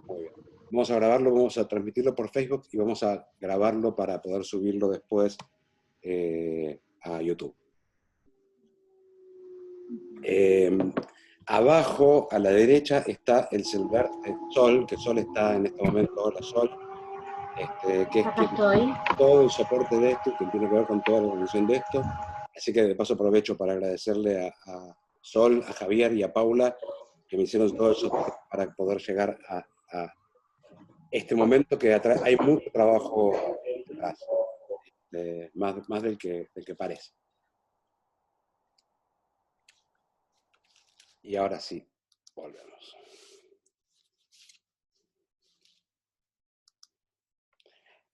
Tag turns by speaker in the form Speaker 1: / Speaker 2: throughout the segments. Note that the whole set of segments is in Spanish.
Speaker 1: Muy bien. Vamos a grabarlo, vamos a transmitirlo por Facebook y vamos a grabarlo para poder subirlo después a YouTube. Abajo, a la derecha, está el celular Sol, que Sol está en este momento, hola Sol, que es
Speaker 2: Acá
Speaker 1: quien
Speaker 2: estoy.
Speaker 1: todo el soporte de esto, quien tiene que ver con toda la organización de esto. Así que de paso aprovecho para agradecerle a Sol, a Javier y a Paula, que me hicieron todo el soporte para poder llegar a este momento que hay mucho trabajo detrás, más del que parece. Y ahora sí, volvemos.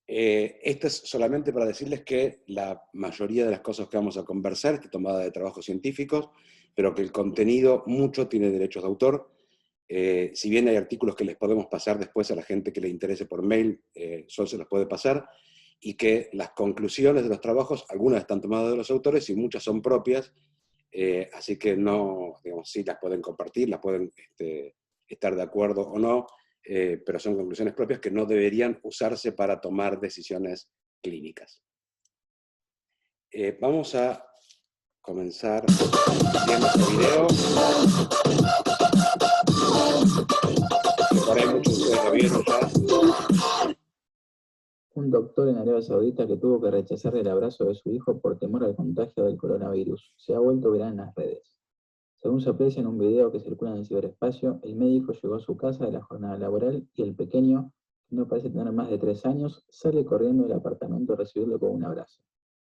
Speaker 1: Esto es solamente para decirles que la mayoría de las cosas que vamos a conversar está tomada de trabajos científicos, pero que el contenido mucho tiene derechos de autor. Si bien hay artículos que les podemos pasar después a la gente que le interese por mail, Sol se los puede pasar, y que las conclusiones de los trabajos, algunas están tomadas de los autores y muchas son propias, así que no, digamos, sí las pueden compartir, las pueden estar de acuerdo o no, pero son conclusiones propias que no deberían usarse para tomar decisiones clínicas. Vamos a comenzar viendo este video. Por ahí muchos de ustedes lo vieron ya.
Speaker 3: Un doctor en Arabia Saudita que tuvo que rechazar el abrazo de su hijo por temor al contagio del coronavirus se ha vuelto viral en las redes. Según se aprecia en un video que circula en el ciberespacio, el médico llegó a su casa de la jornada laboral y el pequeño, que no parece tener más de 3 años, sale corriendo del apartamento a recibirlo con un abrazo.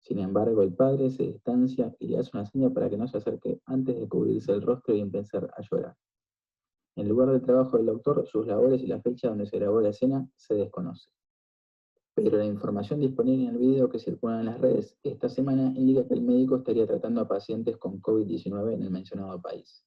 Speaker 3: Sin embargo, el padre se distancia y le hace una seña para que no se acerque antes de cubrirse el rostro y empezar a llorar. En el lugar de trabajo del doctor, sus labores y la fecha donde se grabó la escena se desconocen. Pero la información disponible en el video que circula en las redes esta semana indica que el médico estaría tratando a pacientes con COVID-19 en el mencionado país.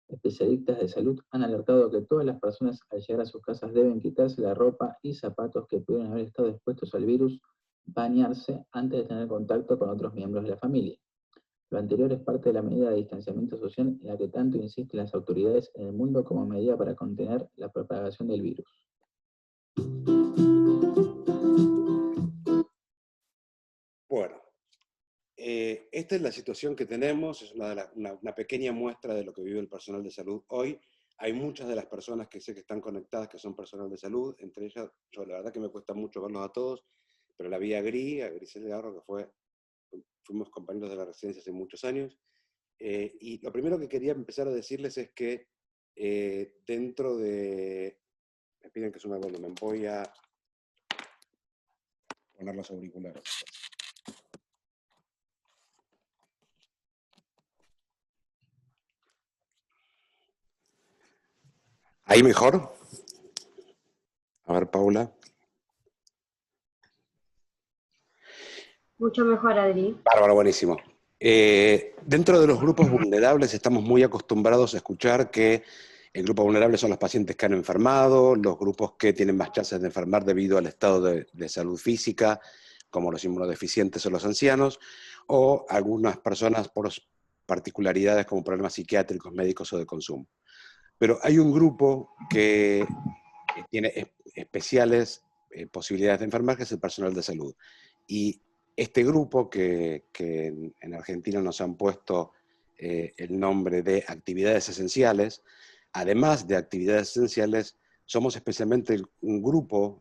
Speaker 3: Especialistas de salud han alertado que todas las personas al llegar a sus casas deben quitarse la ropa y zapatos que pudieran haber estado expuestos al virus, bañarse antes de tener contacto con otros miembros de la familia. Lo anterior es parte de la medida de distanciamiento social en la que tanto insisten las autoridades en el mundo como medida para contener la propagación del virus.
Speaker 1: Bueno, esta es la situación que tenemos, es una pequeña muestra de lo que vive el personal de salud hoy. Hay muchas de las personas que sé que están conectadas que son personal de salud, entre ellas, yo la verdad que me cuesta mucho verlos a todos, pero la vi a Grisel Garro, que fuimos compañeros de la residencia hace muchos años, y lo primero que quería empezar a decirles es que dentro de... Me piden que sume el volumen, voy a poner los auriculares. ¿Ahí mejor? A ver, Paula.
Speaker 2: Mucho mejor, Adri.
Speaker 1: Bárbaro, buenísimo. Dentro de los grupos vulnerables estamos muy acostumbrados a escuchar que el grupo vulnerable son los pacientes que han enfermado, los grupos que tienen más chances de enfermar debido al estado de salud física, como los inmunodeficientes o los ancianos, o algunas personas por particularidades como problemas psiquiátricos, médicos o de consumo. Pero hay un grupo que tiene especiales posibilidades de enfermar, que es el personal de salud. Y este grupo que en Argentina nos han puesto el nombre de actividades esenciales, además de actividades esenciales, somos especialmente un grupo,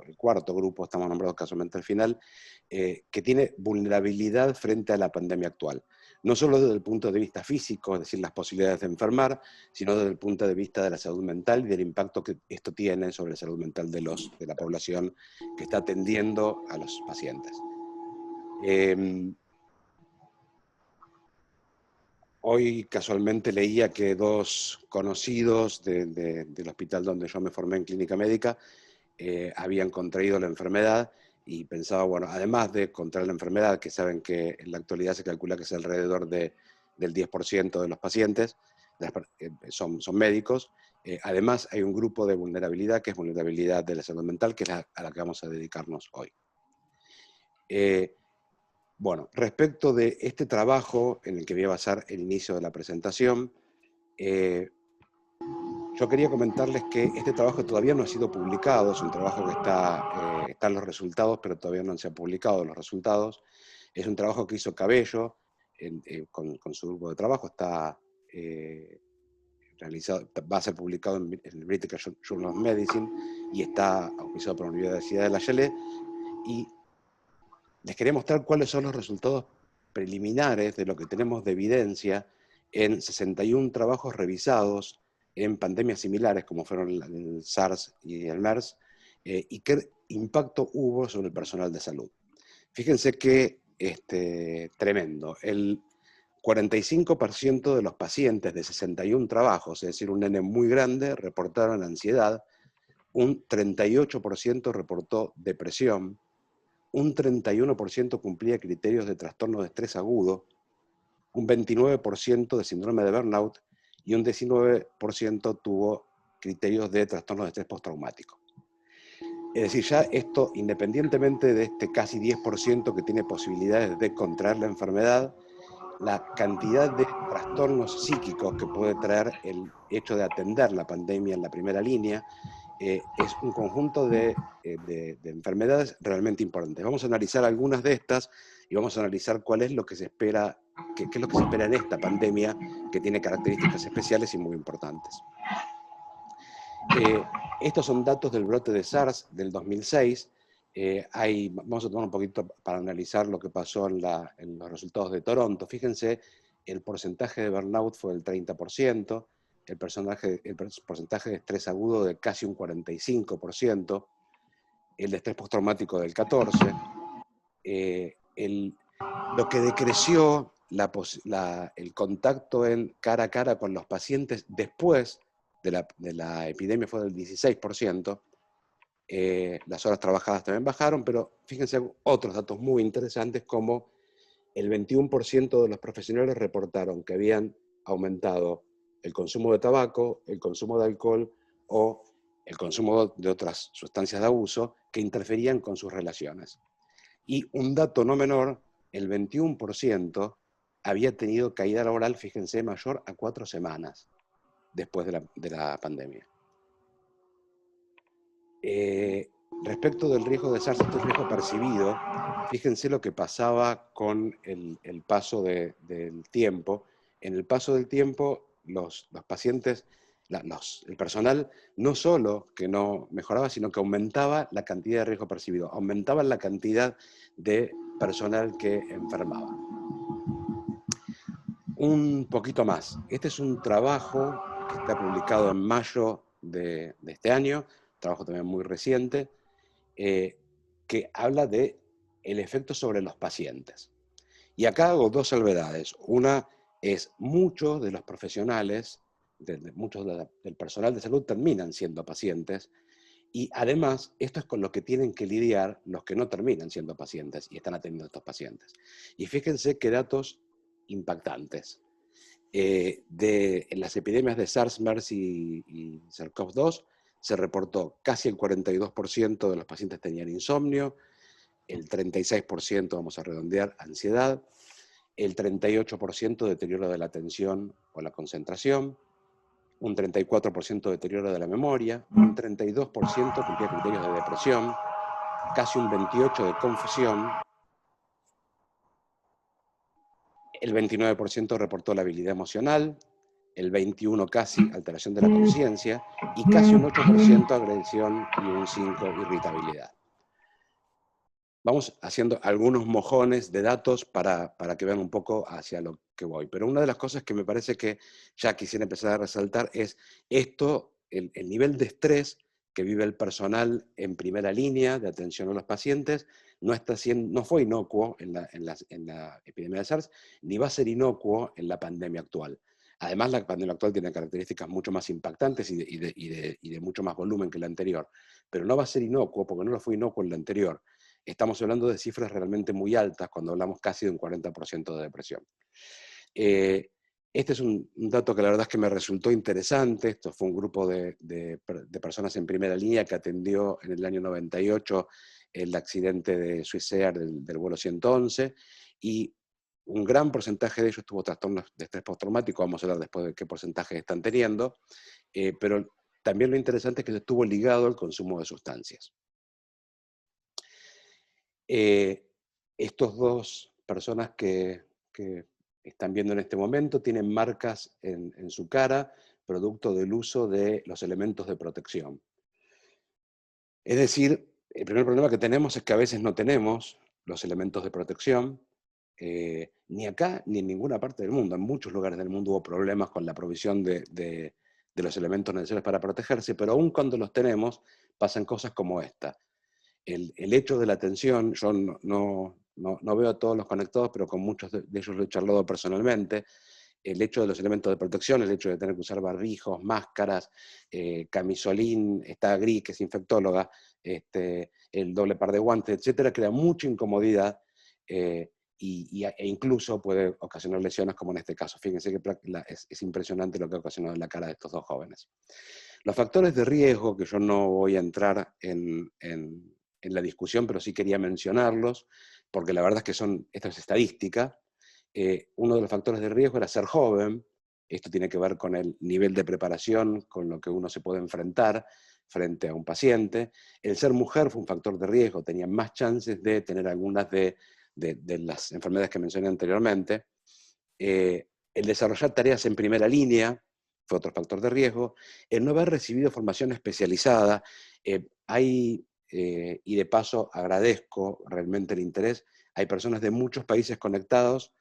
Speaker 1: el cuarto grupo, estamos nombrados casualmente al final, que tiene vulnerabilidad frente a la pandemia actual. No solo desde el punto de vista físico, es decir, las posibilidades de enfermar, sino desde el punto de vista de la salud mental y del impacto que esto tiene sobre la salud mental de la población que está atendiendo a los pacientes. Hoy casualmente leía que 2 conocidos del hospital donde yo me formé en clínica médica habían contraído la enfermedad y pensaba, bueno, además de contraer la enfermedad, que saben que en la actualidad se calcula que es alrededor del 10% de los pacientes son médicos, además hay un grupo de vulnerabilidad que es vulnerabilidad de la salud mental, que es a la que vamos a dedicarnos hoy. Bueno, respecto de este trabajo en el que voy a basar el inicio de la presentación, Yo quería comentarles que este trabajo todavía no ha sido publicado, es un trabajo que están los resultados, pero todavía no se han publicado los resultados. Es un trabajo que hizo Cabello con su grupo de trabajo, está realizado, va a ser publicado en el British Journal of Medicine y está auspiciado por la Universidad de La Yale. Y les quería mostrar cuáles son los resultados preliminares de lo que tenemos de evidencia en 61 trabajos revisados en pandemias similares, como fueron el SARS y el MERS, y qué impacto hubo sobre el personal de salud. Fíjense que tremendo. El 45% de los pacientes de 61 trabajos, es decir, un N muy grande, reportaron ansiedad, un 38% reportó depresión, un 31% cumplía criterios de trastorno de estrés agudo, un 29% de síndrome de burnout y un 19% tuvo criterios de trastorno de estrés postraumático. Es decir, ya esto, independientemente de este casi 10% que tiene posibilidades de contraer la enfermedad, la cantidad de trastornos psíquicos que puede traer el hecho de atender la pandemia en la primera línea es un conjunto de enfermedades realmente importantes. Vamos a analizar algunas de estas y vamos a analizar cuál es lo que se espera, qué es lo que se espera en esta pandemia que tiene características especiales y muy importantes. Estos son datos del brote de SARS del 2006. Vamos a tomar un poquito para analizar lo que pasó en los resultados de Toronto. Fíjense, el porcentaje de burnout fue del 30%, el porcentaje de estrés agudo de casi un 45%, el de estrés postraumático del 14%, lo que decreció el contacto en cara a cara con los pacientes después de la epidemia fue del 16%, las horas trabajadas también bajaron, pero fíjense otros datos muy interesantes como el 21% de los profesionales reportaron que habían aumentado el consumo de tabaco, el consumo de alcohol o el consumo de otras sustancias de abuso que interferían con sus relaciones. Y un dato no menor, el 21% había tenido caída laboral, fíjense, mayor a 4 semanas después de la pandemia. Respecto del riesgo de SARS, este riesgo percibido, fíjense lo que pasaba con el paso del tiempo. En el paso del tiempo, los pacientes, el personal, no solo que no mejoraba, sino que aumentaba la cantidad de riesgo percibido, aumentaba la cantidad de personal que enfermaba. Un poquito más. Este es un trabajo que está publicado en mayo de este año, trabajo también muy reciente, que habla de el efecto sobre los pacientes. Y acá hago dos salvedades. Una es muchos de los profesionales, muchos del personal de salud terminan siendo pacientes, y además esto es con lo que tienen que lidiar los que no terminan siendo pacientes y están atendiendo a estos pacientes. Y fíjense qué datos impactantes. En las epidemias de SARS, MERS y SARS-CoV-2 se reportó casi el 42% de los pacientes tenían insomnio, el 36%, vamos a redondear, ansiedad, el 38% deterioro de la atención o la concentración, un 34% deterioro de la memoria, un 32% cumplía criterios de depresión, casi un 28% de confusión, el 29% reportó la habilidad emocional, el 21% casi alteración de la conciencia y casi un 8% agresión y un 5% irritabilidad. Vamos haciendo algunos mojones de datos para que vean un poco hacia lo que voy. Pero una de las cosas que me parece que ya quisiera empezar a resaltar es esto, el nivel de estrés que vive el personal en primera línea de atención a los pacientes no fue inocuo en la epidemia de SARS, ni va a ser inocuo en la pandemia actual. Además, la pandemia actual tiene características mucho más impactantes y de mucho más volumen que la anterior. Pero no va a ser inocuo, porque no lo fue inocuo en la anterior. Estamos hablando de cifras realmente muy altas cuando hablamos casi de un 40% de depresión. Este es un dato que la verdad es que me resultó interesante. Esto fue un grupo de personas en primera línea que atendió en el año 98 el accidente de Swissair del vuelo 111 y un gran porcentaje de ellos tuvo trastornos de estrés postraumático, vamos a hablar después de qué porcentaje están teniendo, pero también lo interesante es que estuvo ligado al consumo de sustancias. Estos dos personas que están viendo en este momento tienen marcas en su cara, producto del uso de los elementos de protección. Es decir, el primer problema que tenemos es que a veces no tenemos los elementos de protección, ni acá ni en ninguna parte del mundo. En muchos lugares del mundo hubo problemas con la provisión de los elementos necesarios para protegerse, pero aún cuando los tenemos, pasan cosas como esta. El hecho de la atención, yo no veo a todos los conectados, pero con muchos de ellos lo he charlado personalmente, el hecho de los elementos de protección, el hecho de tener que usar barbijos, máscaras, camisolín, está Gris, que es infectóloga, el doble par de guantes, etcétera, crea mucha incomodidad e incluso puede ocasionar lesiones como en este caso. Fíjense que es impresionante lo que ha ocasionado en la cara de estos dos jóvenes. Los factores de riesgo, que yo no voy a entrar en la discusión, pero sí quería mencionarlos, porque la verdad es que esto es estadística. Uno de los factores de riesgo era ser joven. Esto tiene que ver con el nivel de preparación, con lo que uno se puede enfrentar frente a un paciente. El ser mujer fue un factor de riesgo, tenía más chances de tener algunas de las enfermedades que mencioné anteriormente. El desarrollar tareas en primera línea fue otro factor de riesgo. El no haber recibido formación especializada. Y de paso agradezco realmente el interés. Hay personas de muchos países conectados.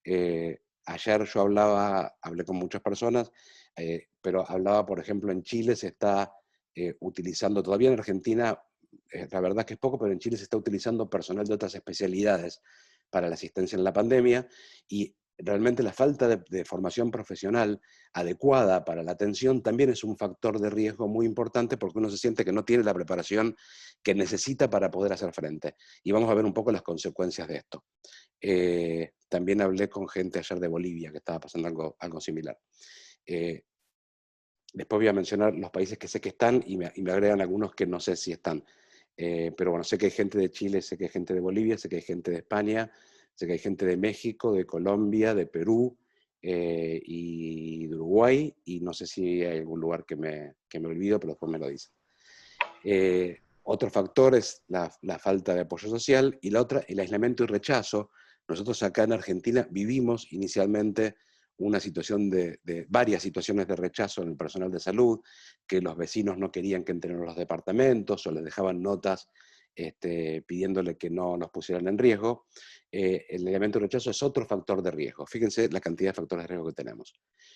Speaker 1: Ayer yo hablé con muchas personas, pero hablaba, por ejemplo, en Chile se está utilizando, todavía en Argentina, la verdad que es poco, pero en Chile se está utilizando personal de otras especialidades para la asistencia en la pandemia, y realmente la falta de formación profesional adecuada para la atención también es un factor de riesgo muy importante, porque uno se siente que no tiene la preparación que necesita para poder hacer frente. Y vamos a ver un poco las consecuencias de esto. También hablé con gente ayer de Bolivia, que estaba pasando algo similar. Después voy a mencionar los países que sé que están y me agregan algunos que no sé si están. Pero bueno, sé que hay gente de Chile, sé que hay gente de Bolivia, sé que hay gente de España, sé que hay gente de México, de Colombia, de Perú y de Uruguay, y no sé si hay algún lugar que me olvido, pero después me lo dicen. Otro factor es la falta de apoyo social, y la otra, el aislamiento y rechazo. Nosotros acá en Argentina vivimos inicialmente una situación varias situaciones de rechazo en el personal de salud, que los vecinos no querían que entren a los departamentos o les dejaban notas pidiéndole que no nos pusieran en riesgo. El aislamiento y rechazo es otro factor de riesgo. Fíjense la cantidad de factores de riesgo que tenemos.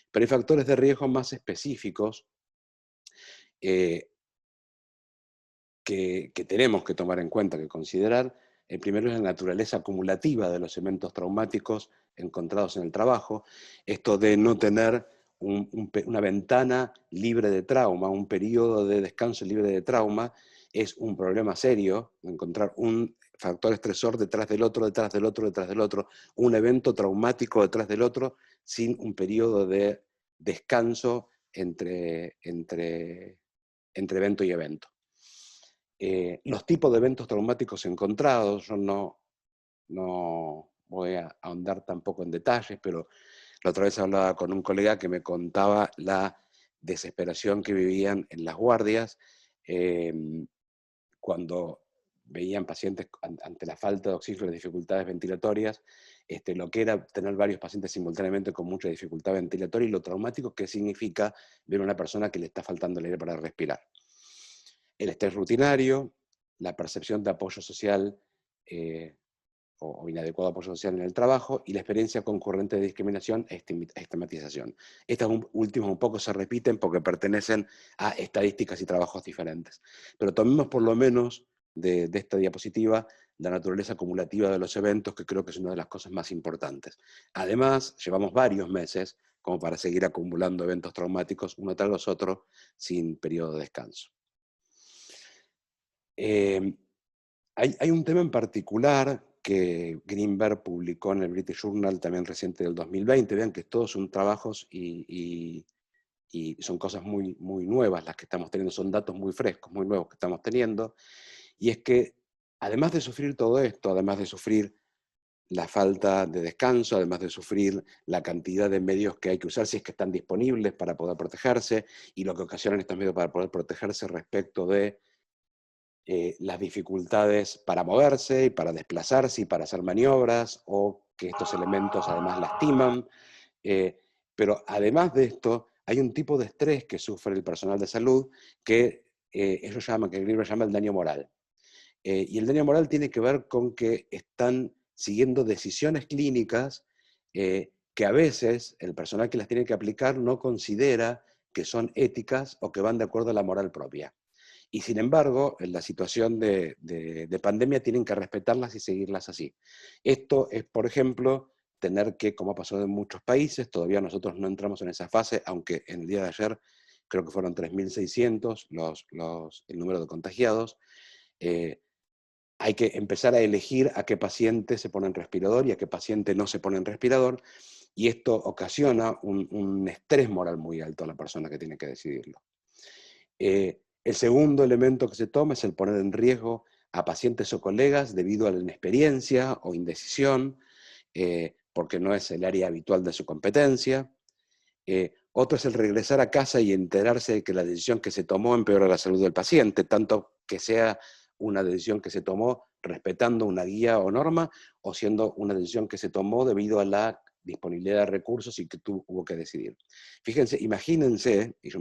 Speaker 1: Pero hay factores de riesgo más específicos que tenemos que tomar en cuenta, que considerar. El primero es la naturaleza acumulativa de los eventos traumáticos encontrados en el trabajo. Esto de no tener una ventana libre de trauma, un periodo de descanso libre de trauma, es un problema serio. Encontrar un factor estresor detrás del otro, detrás del otro, detrás del otro, un evento traumático detrás del otro, sin un periodo de descanso entre evento y evento. Los tipos de eventos traumáticos encontrados, yo no voy a ahondar tampoco en detalles, pero la otra vez hablaba con un colega que me contaba la desesperación que vivían en las guardias cuando veían pacientes ante la falta de oxígeno y las dificultades ventilatorias, lo que era tener varios pacientes simultáneamente con mucha dificultad ventilatoria y lo traumático que significa ver a una persona que le está faltando el aire para respirar. El estrés rutinario, la percepción de apoyo social o inadecuado apoyo social en el trabajo, y la experiencia concurrente de discriminación e estigmatización. Estas últimas un poco se repiten porque pertenecen a estadísticas y trabajos diferentes. Pero tomemos por lo menos de esta diapositiva la naturaleza acumulativa de los eventos, que creo que es una de las cosas más importantes. Además, llevamos varios meses como para seguir acumulando eventos traumáticos uno tras los otros sin periodo de descanso. Hay un tema en particular que Greenberg publicó en el British Journal también reciente del 2020. Vean que todos son trabajos y son cosas muy, muy nuevas las que estamos teniendo, son datos muy frescos, muy nuevos que estamos teniendo. Y es que, además de sufrir todo esto, además de sufrir la falta de descanso, además de sufrir la cantidad de medios que hay que usar si es que están disponibles para poder protegerse, y lo que ocasionan estos medios para poder protegerse respecto de las dificultades para moverse y para desplazarse y para hacer maniobras, o que estos elementos además lastiman. Pero además de esto, hay un tipo de estrés que sufre el personal de salud que ellos llaman, que el libro llama el daño moral. Y el daño moral tiene que ver con que están siguiendo decisiones clínicas que a veces el personal que las tiene que aplicar no considera que son éticas o que van de acuerdo a la moral propia. Y sin embargo, en la situación de pandemia tienen que respetarlas y seguirlas así. Esto es, por ejemplo, tener que, como ha pasado en muchos países, todavía nosotros no entramos en esa fase, aunque en el día de ayer creo que fueron 3.600 el número de contagiados. Hay que empezar a elegir a qué paciente se pone en respirador y a qué paciente no se pone en respirador, y esto ocasiona un estrés moral muy alto a la persona que tiene que decidirlo. El segundo elemento que se toma es el poner en riesgo a pacientes o colegas debido a la inexperiencia o indecisión, porque no es el área habitual de su competencia. Otro es el regresar a casa y enterarse de que la decisión que se tomó empeora la salud del paciente, tanto que sea una decisión que se tomó respetando una guía o norma, o siendo una decisión que se tomó debido a la disponibilidad de recursos y que hubo que decidir. Fíjense, imagínense, y yo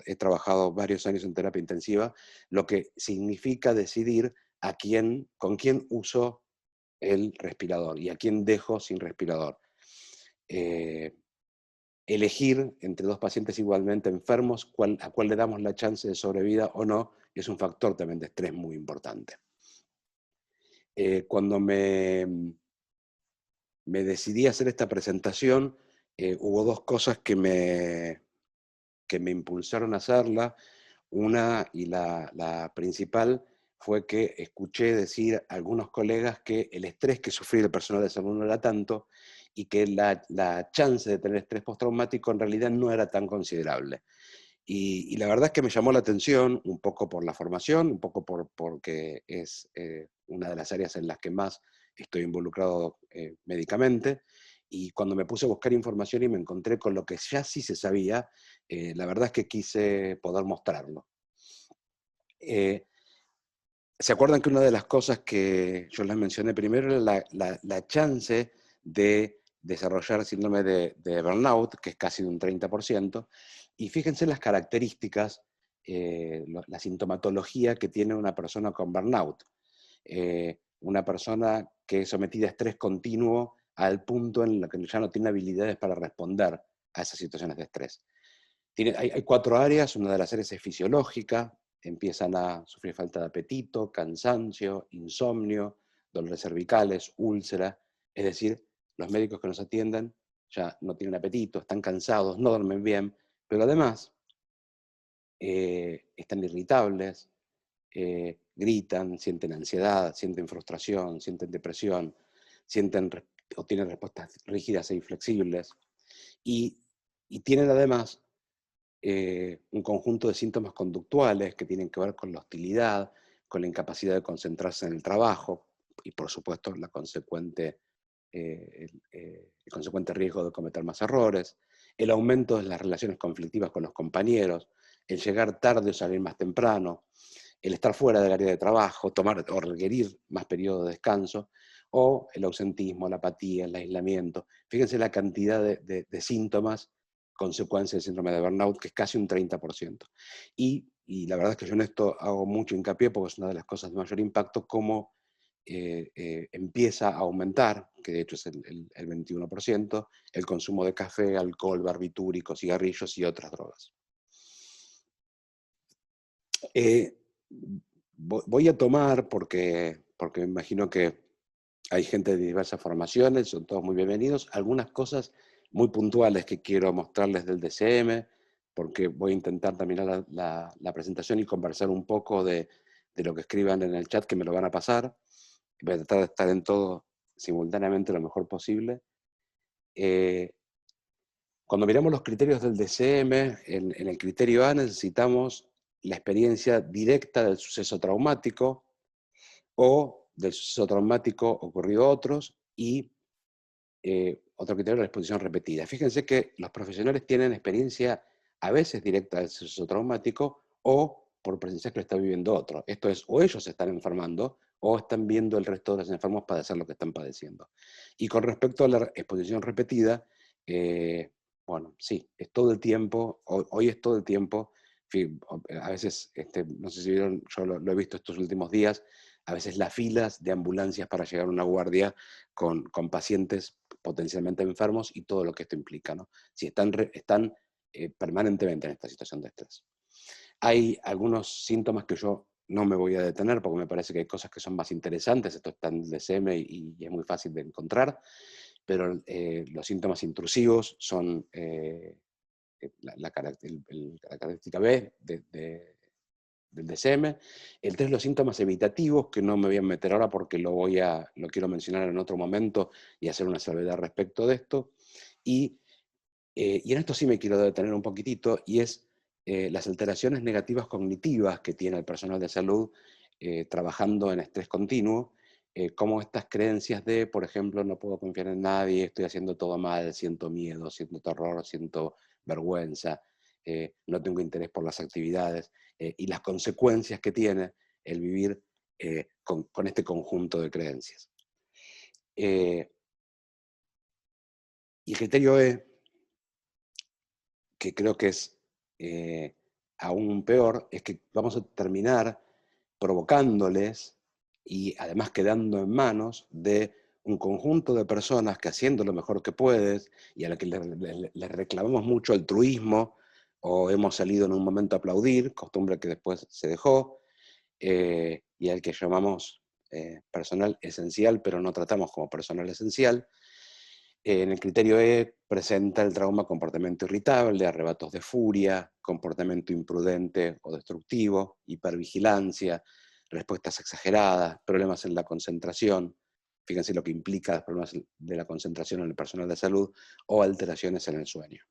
Speaker 1: he trabajado varios años en terapia intensiva, lo que significa decidir con quién uso el respirador y a quién dejo sin respirador. Elegir entre dos pacientes igualmente enfermos a cuál le damos la chance de sobrevida o no, es un factor también de estrés muy importante. Cuando me decidí a hacer esta presentación, hubo dos cosas que me impulsaron a hacerla. Una, y la principal, fue que escuché decir a algunos colegas que el estrés que sufría el personal de salud no era tanto, y que la chance de tener estrés postraumático en realidad no era tan considerable. Y la verdad es que me llamó la atención, un poco por la formación, un poco porque es una de las áreas en las que más estoy involucrado médicamente. Y cuando me puse a buscar información y me encontré con lo que ya sí se sabía, la verdad es que quise poder mostrarlo. ¿Se acuerdan que una de las cosas que yo les mencioné primero era la chance de desarrollar síndrome de burnout, que es casi de un 30%? Y fíjense las características, la sintomatología que tiene una persona con burnout. Una persona que es sometida a estrés continuo al punto en el que ya no tiene habilidades para responder a esas situaciones de estrés. Hay 4 áreas. Una de las áreas es fisiológica. Empiezan a sufrir falta de apetito, cansancio, insomnio, dolores cervicales, úlcera. Es decir, los médicos que nos atienden ya no tienen apetito, están cansados, no duermen bien, pero además están irritables, gritan, sienten ansiedad, sienten frustración, sienten depresión, o tienen respuestas rígidas e inflexibles. Y tienen además un conjunto de síntomas conductuales que tienen que ver con la hostilidad, con la incapacidad de concentrarse en el trabajo y, por supuesto, el consecuente riesgo de cometer más errores, el aumento de las relaciones conflictivas con los compañeros, el llegar tarde o salir más temprano, el estar fuera del área de trabajo, tomar o requerir más periodos de descanso, o el ausentismo, la apatía, el aislamiento. Fíjense la cantidad de síntomas, consecuencia del síndrome de burnout, que es casi un 30%. Y la verdad es que yo en esto hago mucho hincapié porque es una de las cosas de mayor impacto, cómo empieza a aumentar, que de hecho es el 21%, el consumo de café, alcohol, barbitúricos, cigarrillos y otras drogas. Voy a tomar, porque me imagino que hay gente de diversas formaciones, son todos muy bienvenidos, algunas cosas muy puntuales que quiero mostrarles del DCM, porque voy a intentar terminar la presentación y conversar un poco de lo que escriban en el chat, que me lo van a pasar. Voy a tratar de estar en todo simultáneamente lo mejor posible. Cuando miramos los criterios del DCM, en el criterio A necesitamos la experiencia directa del suceso traumático, o del suceso traumático ocurrido a otros, y otro criterio es la exposición repetida. Fíjense que los profesionales tienen experiencia a veces directa del suceso traumático o por presenciar que lo está viviendo otro. Esto es, o ellos se están enfermando o están viendo el resto de los enfermos padecer lo que están padeciendo. Y con respecto a la exposición repetida, bueno, sí, es todo el tiempo, hoy es todo el tiempo. A veces, no sé si vieron, yo lo he visto estos últimos días, a veces las filas de ambulancias para llegar a una guardia con pacientes potencialmente enfermos y todo lo que esto implica, ¿no? Si están permanentemente en esta situación de estrés. Hay algunos síntomas que yo no me voy a detener porque me parece que hay cosas que son más interesantes, esto está en el DSM y es muy fácil de encontrar, pero los síntomas intrusivos son la característica B del DSM. El 3, los síntomas evitativos, que no me voy a meter ahora porque lo quiero mencionar en otro momento y hacer una salvedad respecto de esto. Y en esto sí me quiero detener un poquitito, y es las alteraciones negativas cognitivas que tiene el personal de salud trabajando en estrés continuo, como estas creencias de, por ejemplo, no puedo confiar en nadie, estoy haciendo todo mal, siento miedo, siento terror, siento vergüenza, no tengo interés por las actividades, y las consecuencias que tiene el vivir con este conjunto de creencias. Y el criterio E, que creo que es aún peor, es que vamos a terminar provocándoles y además quedando en manos de un conjunto de personas que, haciendo lo mejor que puedes y a la que les reclamamos mucho altruismo, o hemos salido en un momento a aplaudir, costumbre que después se dejó, y al que llamamos personal esencial, pero no tratamos como personal esencial. En el criterio E presenta el trauma comportamiento irritable, arrebatos de furia, comportamiento imprudente o destructivo, hipervigilancia, respuestas exageradas, problemas en la concentración. Fíjense lo que implica los problemas de la concentración en el personal de salud, o alteraciones en el sueño.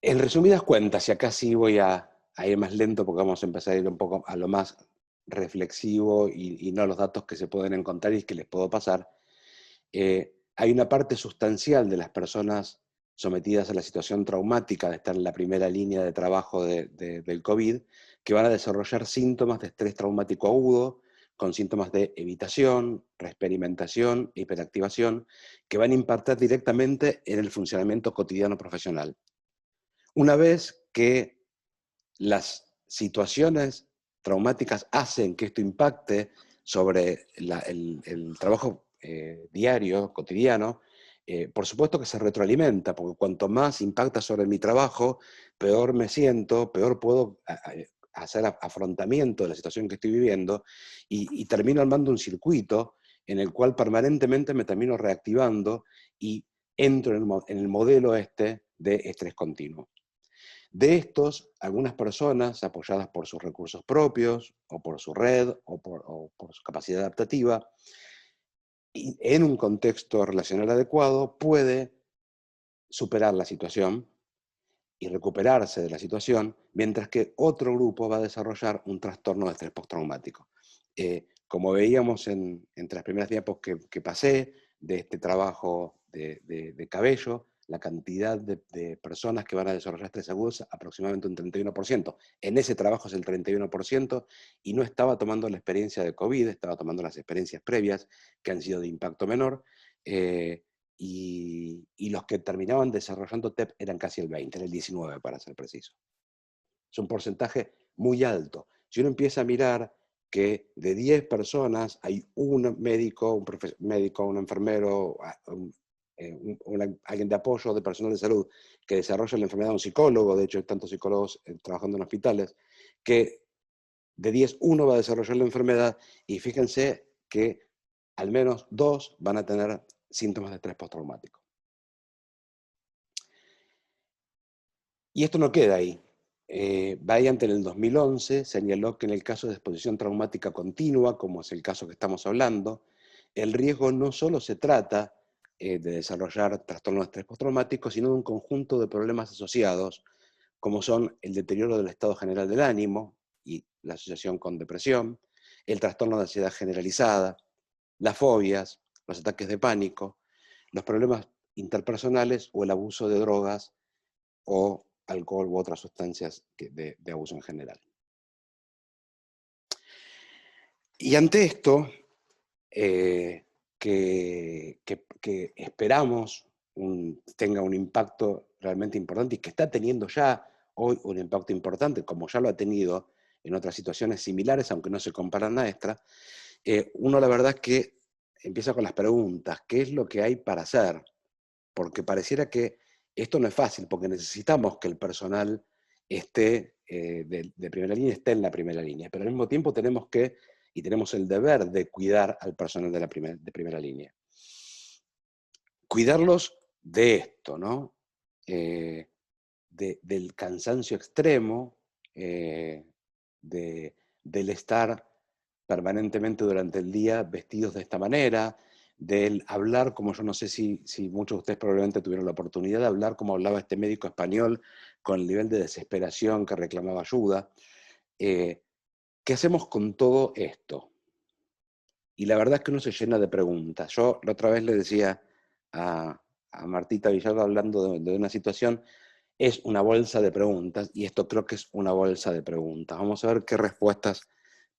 Speaker 1: En resumidas cuentas, y acá sí voy a ir más lento porque vamos a empezar a ir un poco a lo más reflexivo y no a los datos que se pueden encontrar y que les puedo pasar, hay una parte sustancial de las personas sometidas a la situación traumática de estar en la primera línea de trabajo del COVID, que van a desarrollar síntomas de estrés traumático agudo, con síntomas de evitación, reexperimentación e hiperactivación, que van a impactar directamente en el funcionamiento cotidiano profesional. Una vez que las situaciones traumáticas hacen que esto impacte sobre el trabajo diario, cotidiano, por supuesto que se retroalimenta, porque cuanto más impacta sobre mi trabajo, peor me siento, peor puedo hacer afrontamiento de la situación que estoy viviendo, y termino armando un circuito en el cual permanentemente me termino reactivando y entro en el modelo de estrés continuo. De estos, algunas personas, apoyadas por sus recursos propios, o por su red, o por su capacidad adaptativa, y en un contexto relacional adecuado, puede superar la situación y recuperarse de la situación, mientras que otro grupo va a desarrollar un trastorno de estrés postraumático. Como veíamos entre las primeras diapos que pasé de este trabajo de Cabello, la cantidad de personas que van a desarrollar estrés agudo es aproximadamente un 31%. En ese trabajo es el 31%, y no estaba tomando la experiencia de COVID, estaba tomando las experiencias previas, que han sido de impacto menor, y los que terminaban desarrollando TEP eran casi el 20, era el 19 para ser preciso. Es un porcentaje muy alto. Si uno empieza a mirar que de 10 personas hay un médico, un enfermero, alguien de apoyo de personal de salud que desarrolla la enfermedad, un psicólogo, de hecho hay tantos psicólogos trabajando en hospitales, que de 10, uno va a desarrollar la enfermedad, y fíjense que al menos 2 van a tener síntomas de estrés postraumático. Y esto no queda ahí. Bryant en el 2011 señaló que en el caso de exposición traumática continua, como es el caso que estamos hablando, el riesgo no solo se trata de desarrollar trastorno de estrés postraumático, sino de un conjunto de problemas asociados, como son el deterioro del estado general del ánimo, y la asociación con depresión, el trastorno de ansiedad generalizada, las fobias, los ataques de pánico, los problemas interpersonales o el abuso de drogas o alcohol u otras sustancias de abuso en general. Y ante esto, que esperamos tenga un impacto realmente importante y que está teniendo ya hoy un impacto importante, como ya lo ha tenido en otras situaciones similares, aunque no se comparan a esta, uno la verdad es que empieza con las preguntas, ¿qué es lo que hay para hacer? Porque pareciera que esto no es fácil, porque necesitamos que el personal esté de primera línea, esté en la primera línea, pero al mismo tiempo tenemos que, y tenemos el deber de cuidar al personal de primera línea. Cuidarlos de esto, ¿no? Del cansancio extremo, del estar permanentemente durante el día vestidos de esta manera, del hablar, como yo no sé si muchos de ustedes probablemente tuvieron la oportunidad de hablar como hablaba este médico español, con el nivel de desesperación que reclamaba ayuda. ¿Qué hacemos con todo esto? Y la verdad es que uno se llena de preguntas. Yo la otra vez le decía a Martita Villalba, hablando de una situación, es una bolsa de preguntas, y esto creo que es una bolsa de preguntas. Vamos a ver qué respuestas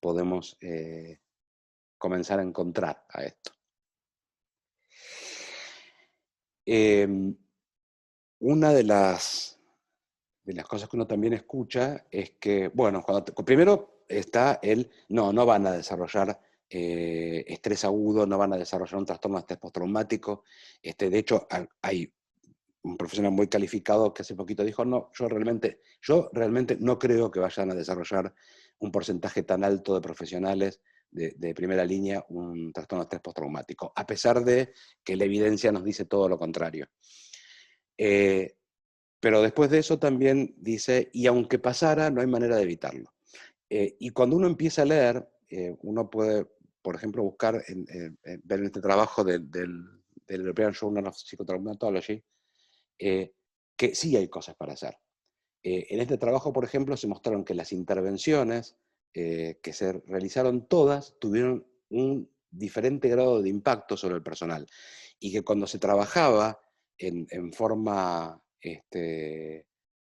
Speaker 1: podemos comenzar a encontrar a esto. Una de las cosas que uno también escucha es que, bueno, primero está no van a desarrollar estrés agudo, no van a desarrollar un trastorno de estrés postraumático. De hecho, hay un profesional muy calificado que hace poquito dijo, no, yo realmente no creo que vayan a desarrollar un porcentaje tan alto de profesionales de primera línea un trastorno de estrés postraumático, a pesar de que la evidencia nos dice todo lo contrario. Pero después de eso también dice, y aunque pasara, no hay manera de evitarlo. Y cuando uno empieza a leer, uno puede, por ejemplo, buscar, ver en este trabajo del European Journal of Psychotraumatology, que sí hay cosas para hacer. En este trabajo, por ejemplo, se mostraron que las intervenciones que se realizaron todas tuvieron un diferente grado de impacto sobre el personal, y que cuando se trabajaba en forma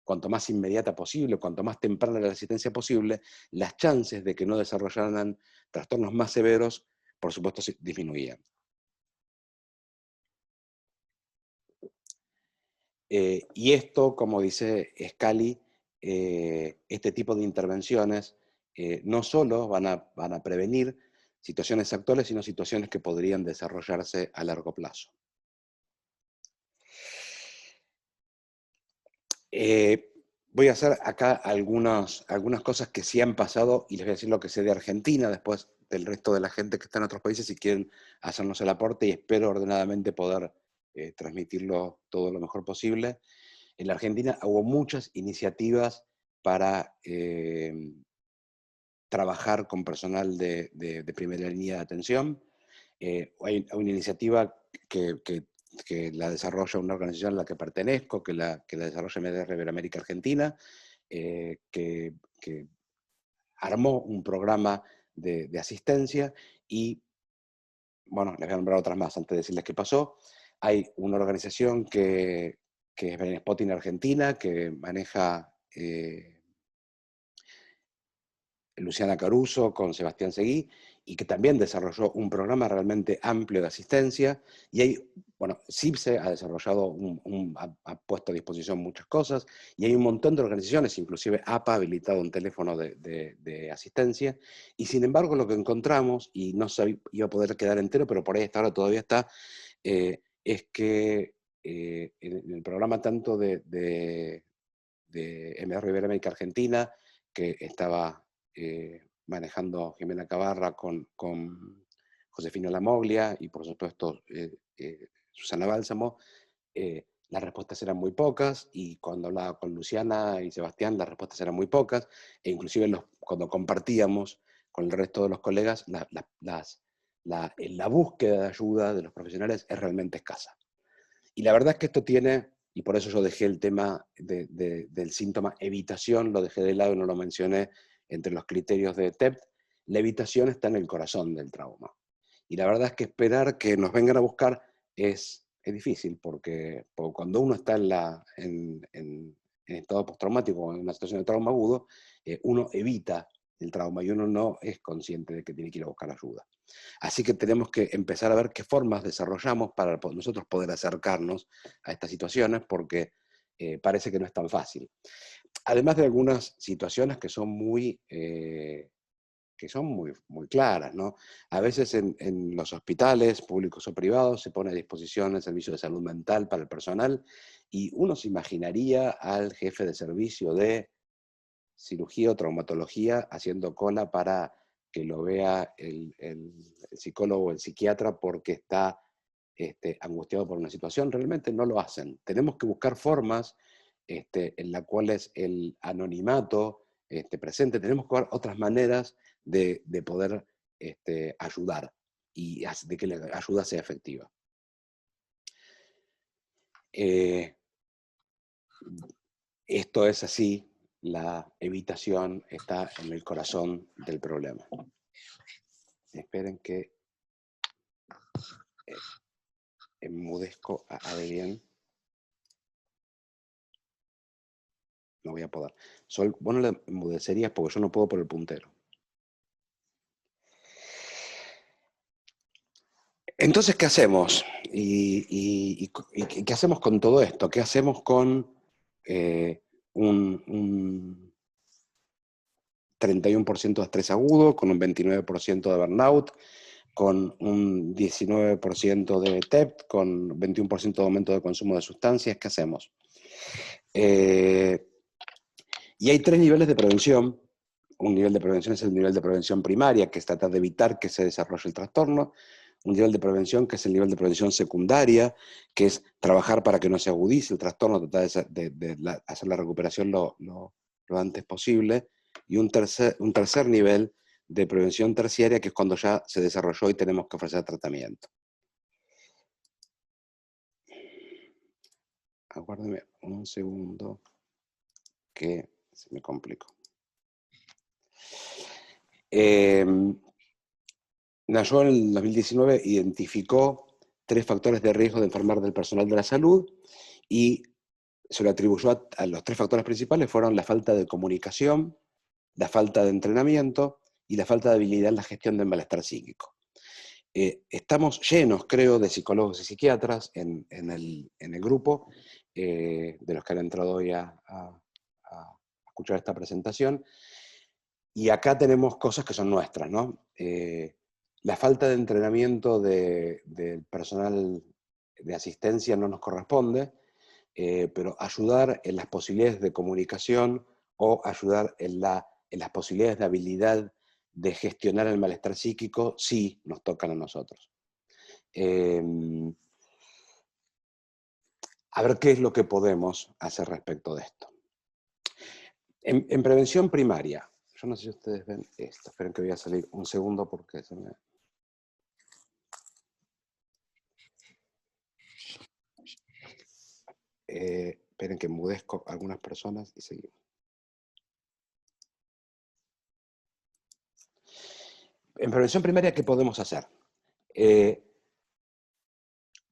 Speaker 1: cuanto más inmediata posible, cuanto más temprana la asistencia posible, las chances de que no desarrollaran trastornos más severos, por supuesto, disminuían. Y esto, como dice Scali, este tipo de intervenciones no solo van a prevenir situaciones actuales, sino situaciones que podrían desarrollarse a largo plazo. Voy a hacer acá algunas cosas que sí han pasado, y les voy a decir lo que sé de Argentina, después del resto de la gente que está en otros países, si quieren hacernos el aporte, y espero ordenadamente poder transmitirlo todo lo mejor posible. En la Argentina hubo muchas iniciativas para trabajar con personal de primera línea de atención. Hay una iniciativa que la desarrolla una organización a la que pertenezco, que la desarrolla MDR Iberoamérica Argentina, que armó un programa de asistencia, y, bueno, les voy a nombrar otras más antes de decirles qué pasó. Hay una organización que es Brain Spotting Argentina, que maneja Luciana Caruso con Sebastián Seguí, y que también desarrolló un programa realmente amplio de asistencia. Y hay, bueno, CIPSE ha desarrollado, ha puesto a disposición muchas cosas, y hay un montón de organizaciones, inclusive APA ha habilitado un teléfono de asistencia, y sin embargo lo que encontramos, y no se iba a poder quedar entero, pero por ahí hasta ahora todavía está, es que en el programa tanto de MR Iberoamérica Argentina, que estaba manejando Jimena Cabarra con Josefina Lamoglia y por supuesto Susana Bálsamo, las respuestas eran muy pocas, y cuando hablaba con Luciana y Sebastián las respuestas eran muy pocas, e inclusive cuando compartíamos con el resto de los colegas, la búsqueda de ayuda de los profesionales es realmente escasa. Y la verdad es que esto tiene, y por eso yo dejé el tema del síntoma evitación, lo dejé de lado y no lo mencioné, entre los criterios de TEPT, la evitación está en el corazón del trauma. Y la verdad es que esperar que nos vengan a buscar es difícil, porque cuando uno está en estado postraumático o en una situación de trauma agudo, uno evita el trauma y uno no es consciente de que tiene que ir a buscar ayuda. Así que tenemos que empezar a ver qué formas desarrollamos para nosotros poder acercarnos a estas situaciones, porque parece que no es tan fácil. Además de algunas situaciones que son muy muy claras, ¿no? A veces en los hospitales, públicos o privados, se pone a disposición el servicio de salud mental para el personal, y uno se imaginaría al jefe de servicio de cirugía o traumatología haciendo cola para que lo vea el psicólogo o el psiquiatra porque está angustiado por una situación. Realmente no lo hacen. Tenemos que buscar formas en las cuales el anonimato presente. Tenemos que buscar otras maneras de poder ayudar y de que la ayuda sea efectiva. Esto es así. La evitación está en el corazón del problema. Esperen que enmudezco a Adrián. No voy a poder. Sol, vos no la enmudecerías porque yo no puedo por el puntero. Entonces, ¿qué hacemos? ¿Y qué hacemos con todo esto? ¿Qué hacemos con un 31% de estrés agudo, con un 29% de burnout, con un 19% de TEPT, con 21% de aumento de consumo de sustancias? ¿Qué hacemos? Y hay 3 niveles de prevención. Un nivel de prevención es el nivel de prevención primaria, que es tratar de evitar que se desarrolle el trastorno. Un nivel de prevención que es el nivel de prevención secundaria, que es trabajar para que no se agudice el trastorno, tratar de hacer la recuperación lo antes posible. Y un tercer nivel de prevención terciaria, que es cuando ya se desarrolló y tenemos que ofrecer tratamiento. Aguárdeme un segundo que se me complicó. Nayo en el 2019 identificó 3 factores de riesgo de enfermar del personal de la salud y se lo atribuyó a los 3 factores principales. Fueron la falta de comunicación, la falta de entrenamiento y la falta de habilidad en la gestión del malestar psíquico. Estamos llenos, creo, de psicólogos y psiquiatras en el grupo, de los que han entrado hoy a escuchar esta presentación. Y acá tenemos cosas que son nuestras, ¿no? La falta de entrenamiento del personal de asistencia no nos corresponde, pero ayudar en las posibilidades de comunicación o ayudar en las posibilidades de habilidad de gestionar el malestar psíquico sí nos tocan a nosotros. A ver qué es lo que podemos hacer respecto de esto. En prevención primaria, yo no sé si ustedes ven esto, esperen que voy a salir un segundo porque se me... esperen que enmudezco a algunas personas y seguimos. En prevención primaria, ¿qué podemos hacer?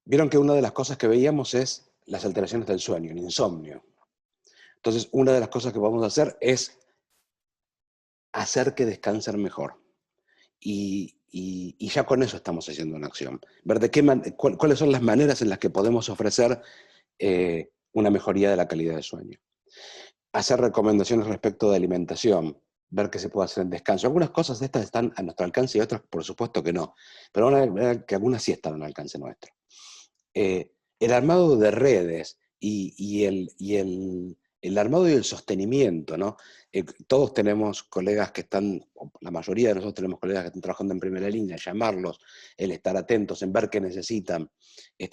Speaker 1: Vieron que una de las cosas que veíamos es las alteraciones del sueño, el insomnio. Entonces, una de las cosas que podemos hacer es hacer que descansen mejor. Y ya con eso estamos haciendo una acción. Ver cuáles son las maneras en las que podemos ofrecer una mejoría de la calidad del sueño. Hacer recomendaciones respecto de alimentación, ver qué se puede hacer en descanso. Algunas cosas de estas están a nuestro alcance y otras, por supuesto, que no. Pero van a ver que algunas sí están al alcance nuestro. El armado de redes y el armado y el sostenimiento, ¿no? Todos tenemos colegas que están, la mayoría de nosotros tenemos colegas que están trabajando en primera línea, llamarlos, el estar atentos, en ver qué necesitan.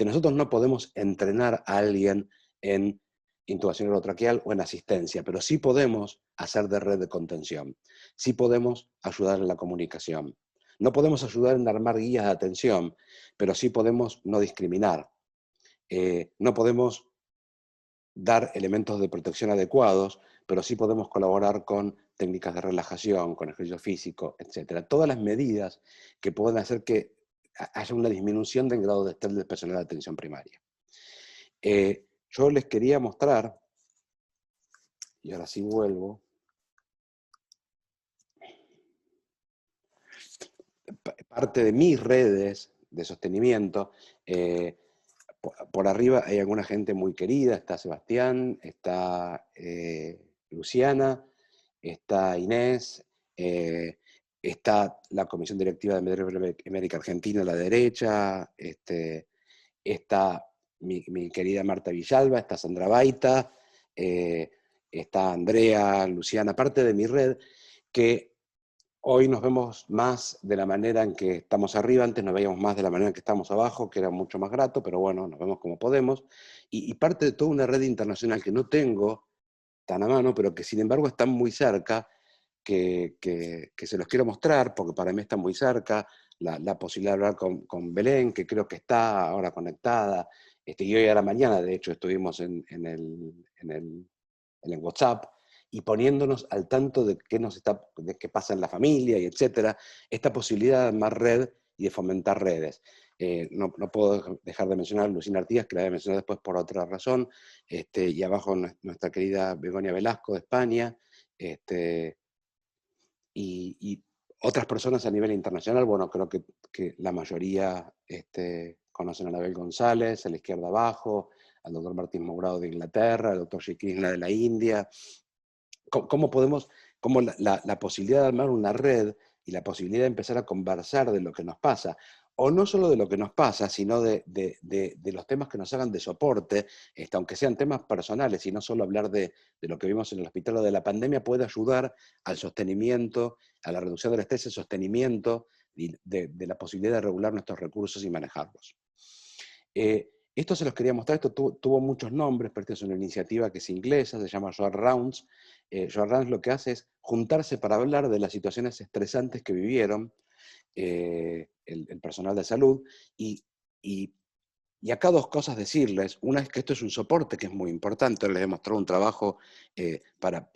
Speaker 1: Nosotros no podemos entrenar a alguien en intubación orotraqueal o en asistencia, pero sí podemos hacer de red de contención, sí podemos ayudar en la comunicación. No podemos ayudar en armar guías de atención, pero sí podemos no discriminar. No podemos dar elementos de protección adecuados, pero sí podemos colaborar con técnicas de relajación, con ejercicio físico, etc. Todas las medidas que pueden hacer que haya una disminución del grado de estrés del personal de atención primaria. Yo les quería mostrar, y ahora sí vuelvo, parte de mis redes de sostenimiento. Por arriba hay alguna gente muy querida, está Sebastián, está Luciana, está Inés, está la Comisión Directiva de América Argentina a la derecha, está mi querida Marta Villalba, está Sandra Baita, está Andrea, Luciana, parte de mi red, que hoy nos vemos más de la manera en que estamos arriba, antes nos veíamos más de la manera en que estamos abajo, que era mucho más grato, pero bueno, nos vemos como podemos. Y parte de toda una red internacional que no tengo tan a mano, pero que sin embargo están muy cerca, que se los quiero mostrar, porque para mí están muy cerca, la posibilidad de hablar con Belén, que creo que está ahora conectada, y hoy a la mañana, de hecho, estuvimos en el WhatsApp, y poniéndonos al tanto de qué pasa en la familia, y etcétera, esta posibilidad de armar red y de fomentar redes. No puedo dejar de mencionar a Lucina Artigas, que la voy a mencionar después por otra razón, y abajo nuestra querida Begoña Velasco de España, y otras personas a nivel internacional. Bueno, creo que la mayoría conocen a Anabel González, a la izquierda abajo, al doctor Martín Mourado de Inglaterra, al doctor Shikrishna de la India. ¿Cómo la posibilidad de armar una red y la posibilidad de empezar a conversar de lo que nos pasa, o no solo de lo que nos pasa, sino de los temas que nos hagan de soporte, aunque sean temas personales, y no solo hablar de lo que vimos en el hospital o de la pandemia, puede ayudar al sostenimiento, a la reducción del estrés, el sostenimiento de la posibilidad de regular nuestros recursos y manejarlos. Esto se los quería mostrar, esto tuvo muchos nombres, pero esta es una iniciativa que es inglesa, se llama Joan Rounds. Joan Rounds lo que hace es juntarse para hablar de las situaciones estresantes que vivieron el personal de salud, y acá dos cosas decirles. Una es que esto es un soporte que es muy importante, les he mostrado un trabajo para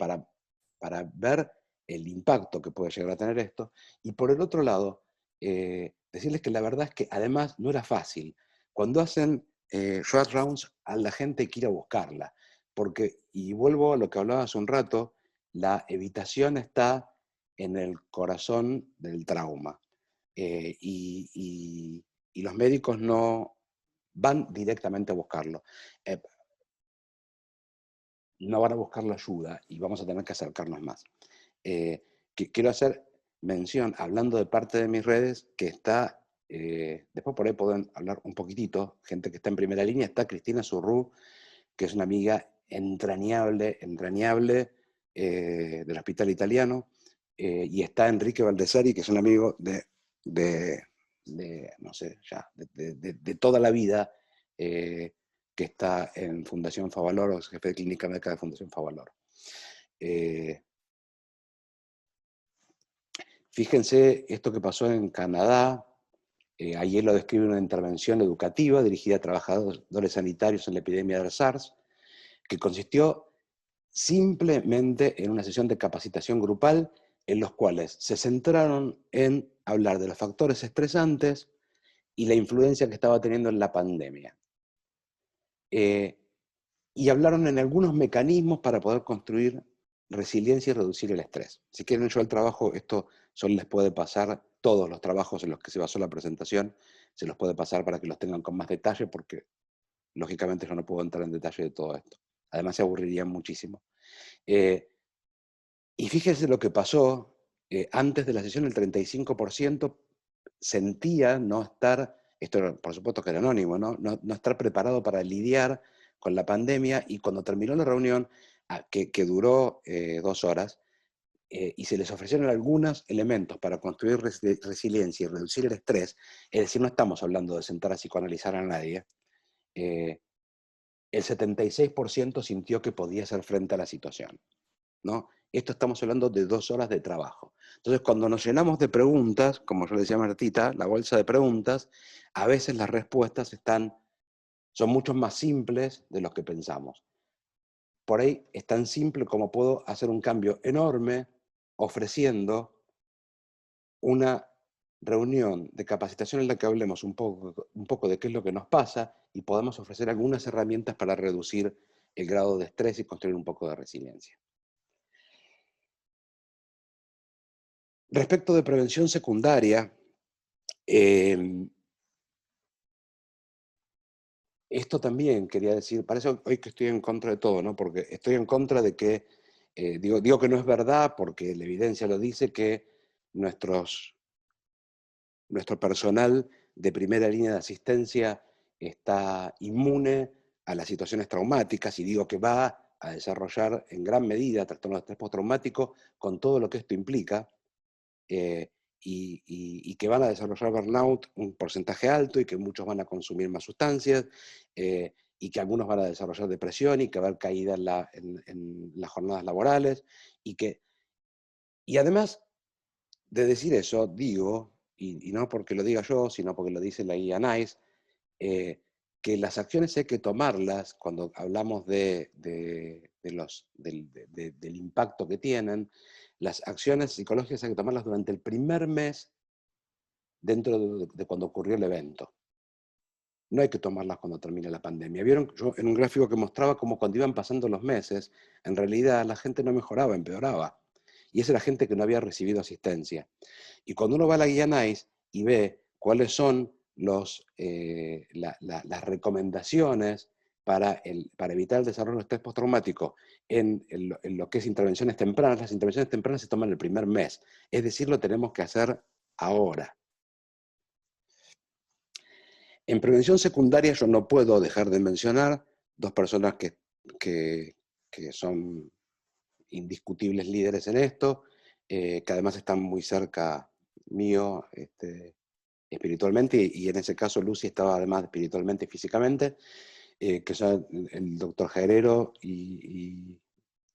Speaker 1: ver el impacto que puede llegar a tener esto, y por el otro lado, decirles que la verdad es que además no era fácil. Cuando hacen short rounds, a la gente hay que ir a buscarla, porque, y vuelvo a lo que hablaba hace un rato, la evitación está en el corazón del trauma. Y los médicos no van directamente a buscarlo. No van a buscar la ayuda y vamos a tener que acercarnos más. Quiero hacer mención, hablando de parte de mis redes, que está, después por ahí pueden hablar un poquitito, gente que está en primera línea, está Cristina Zurrú, que es una amiga entrañable del Hospital Italiano, y está Enrique Baldessari, que es un amigo no sé, ya, de toda la vida, que está en Fundación Favaloro, es jefe de clínica médica de Fundación Favaloro. Fíjense esto que pasó en Canadá. Ayer lo describe una intervención educativa dirigida a trabajadores sanitarios en la epidemia del SARS, que consistió simplemente en una sesión de capacitación grupal en los cuales se centraron en hablar de los factores estresantes y la influencia que estaba teniendo en la pandemia. Y hablaron en algunos mecanismos para poder construir resiliencia y reducir el estrés. Si quieren, yo el trabajo, esto solo les puede pasar, todos los trabajos en los que se basó la presentación, se los puede pasar para que los tengan con más detalle, porque lógicamente yo no puedo entrar en detalle de todo esto. Además se aburrirían muchísimo. Y fíjense lo que pasó. Antes de la sesión el 35% sentía no estar, esto por supuesto que era anónimo, no estar preparado para lidiar con la pandemia, y cuando terminó la reunión, que duró 2 horas, y se les ofrecieron algunos elementos para construir resiliencia y reducir el estrés, es decir, no estamos hablando de sentar a psicoanalizar a nadie, el 76% sintió que podía hacer frente a la situación, ¿no? Esto estamos hablando de 2 horas de trabajo. Entonces, cuando nos llenamos de preguntas, como yo le decía a Martita, la bolsa de preguntas, a veces las respuestas son mucho más simples de lo que pensamos. por ahí es tan simple como puedo hacer un cambio enorme ofreciendo una reunión de capacitación en la que hablemos un poco de qué es lo que nos pasa y podamos ofrecer algunas herramientas para reducir el grado de estrés y construir un poco de resiliencia. Respecto de prevención secundaria, esto también quería decir, parece hoy que estoy en contra de todo, ¿no? Porque estoy en contra de que, digo que no es verdad porque la evidencia lo dice, que nuestro personal de primera línea de asistencia está inmune a las situaciones traumáticas, y digo que va a desarrollar en gran medida trastorno de estrés postraumático con todo lo que esto implica, y que van a desarrollar burnout un porcentaje alto, y que muchos van a consumir más sustancias, y que algunos van a desarrollar depresión, y que va a haber caída en las jornadas laborales, y además de decir eso, digo, y no porque lo diga yo, sino porque lo dice la guía NICE, que las acciones hay que tomarlas cuando hablamos del impacto que tienen. Las acciones psicológicas hay que tomarlas durante el primer mes dentro de cuando ocurrió el evento. No hay que tomarlas cuando termine la pandemia. Vieron, yo en un gráfico que mostraba cómo cuando iban pasando los meses, en realidad la gente no mejoraba, empeoraba. Y esa era gente que no había recibido asistencia. Y cuando uno va a la guía NICE y ve cuáles son las recomendaciones para evitar el desarrollo de estrés postraumático en lo que es intervenciones tempranas, las intervenciones tempranas se toman el primer mes. Es decir, lo tenemos que hacer ahora. En prevención secundaria yo no puedo dejar de mencionar dos personas que son indiscutibles líderes en esto, que además están muy cerca mío espiritualmente, y en ese caso Lucy estaba además espiritualmente y físicamente, que son el doctor Jairero, y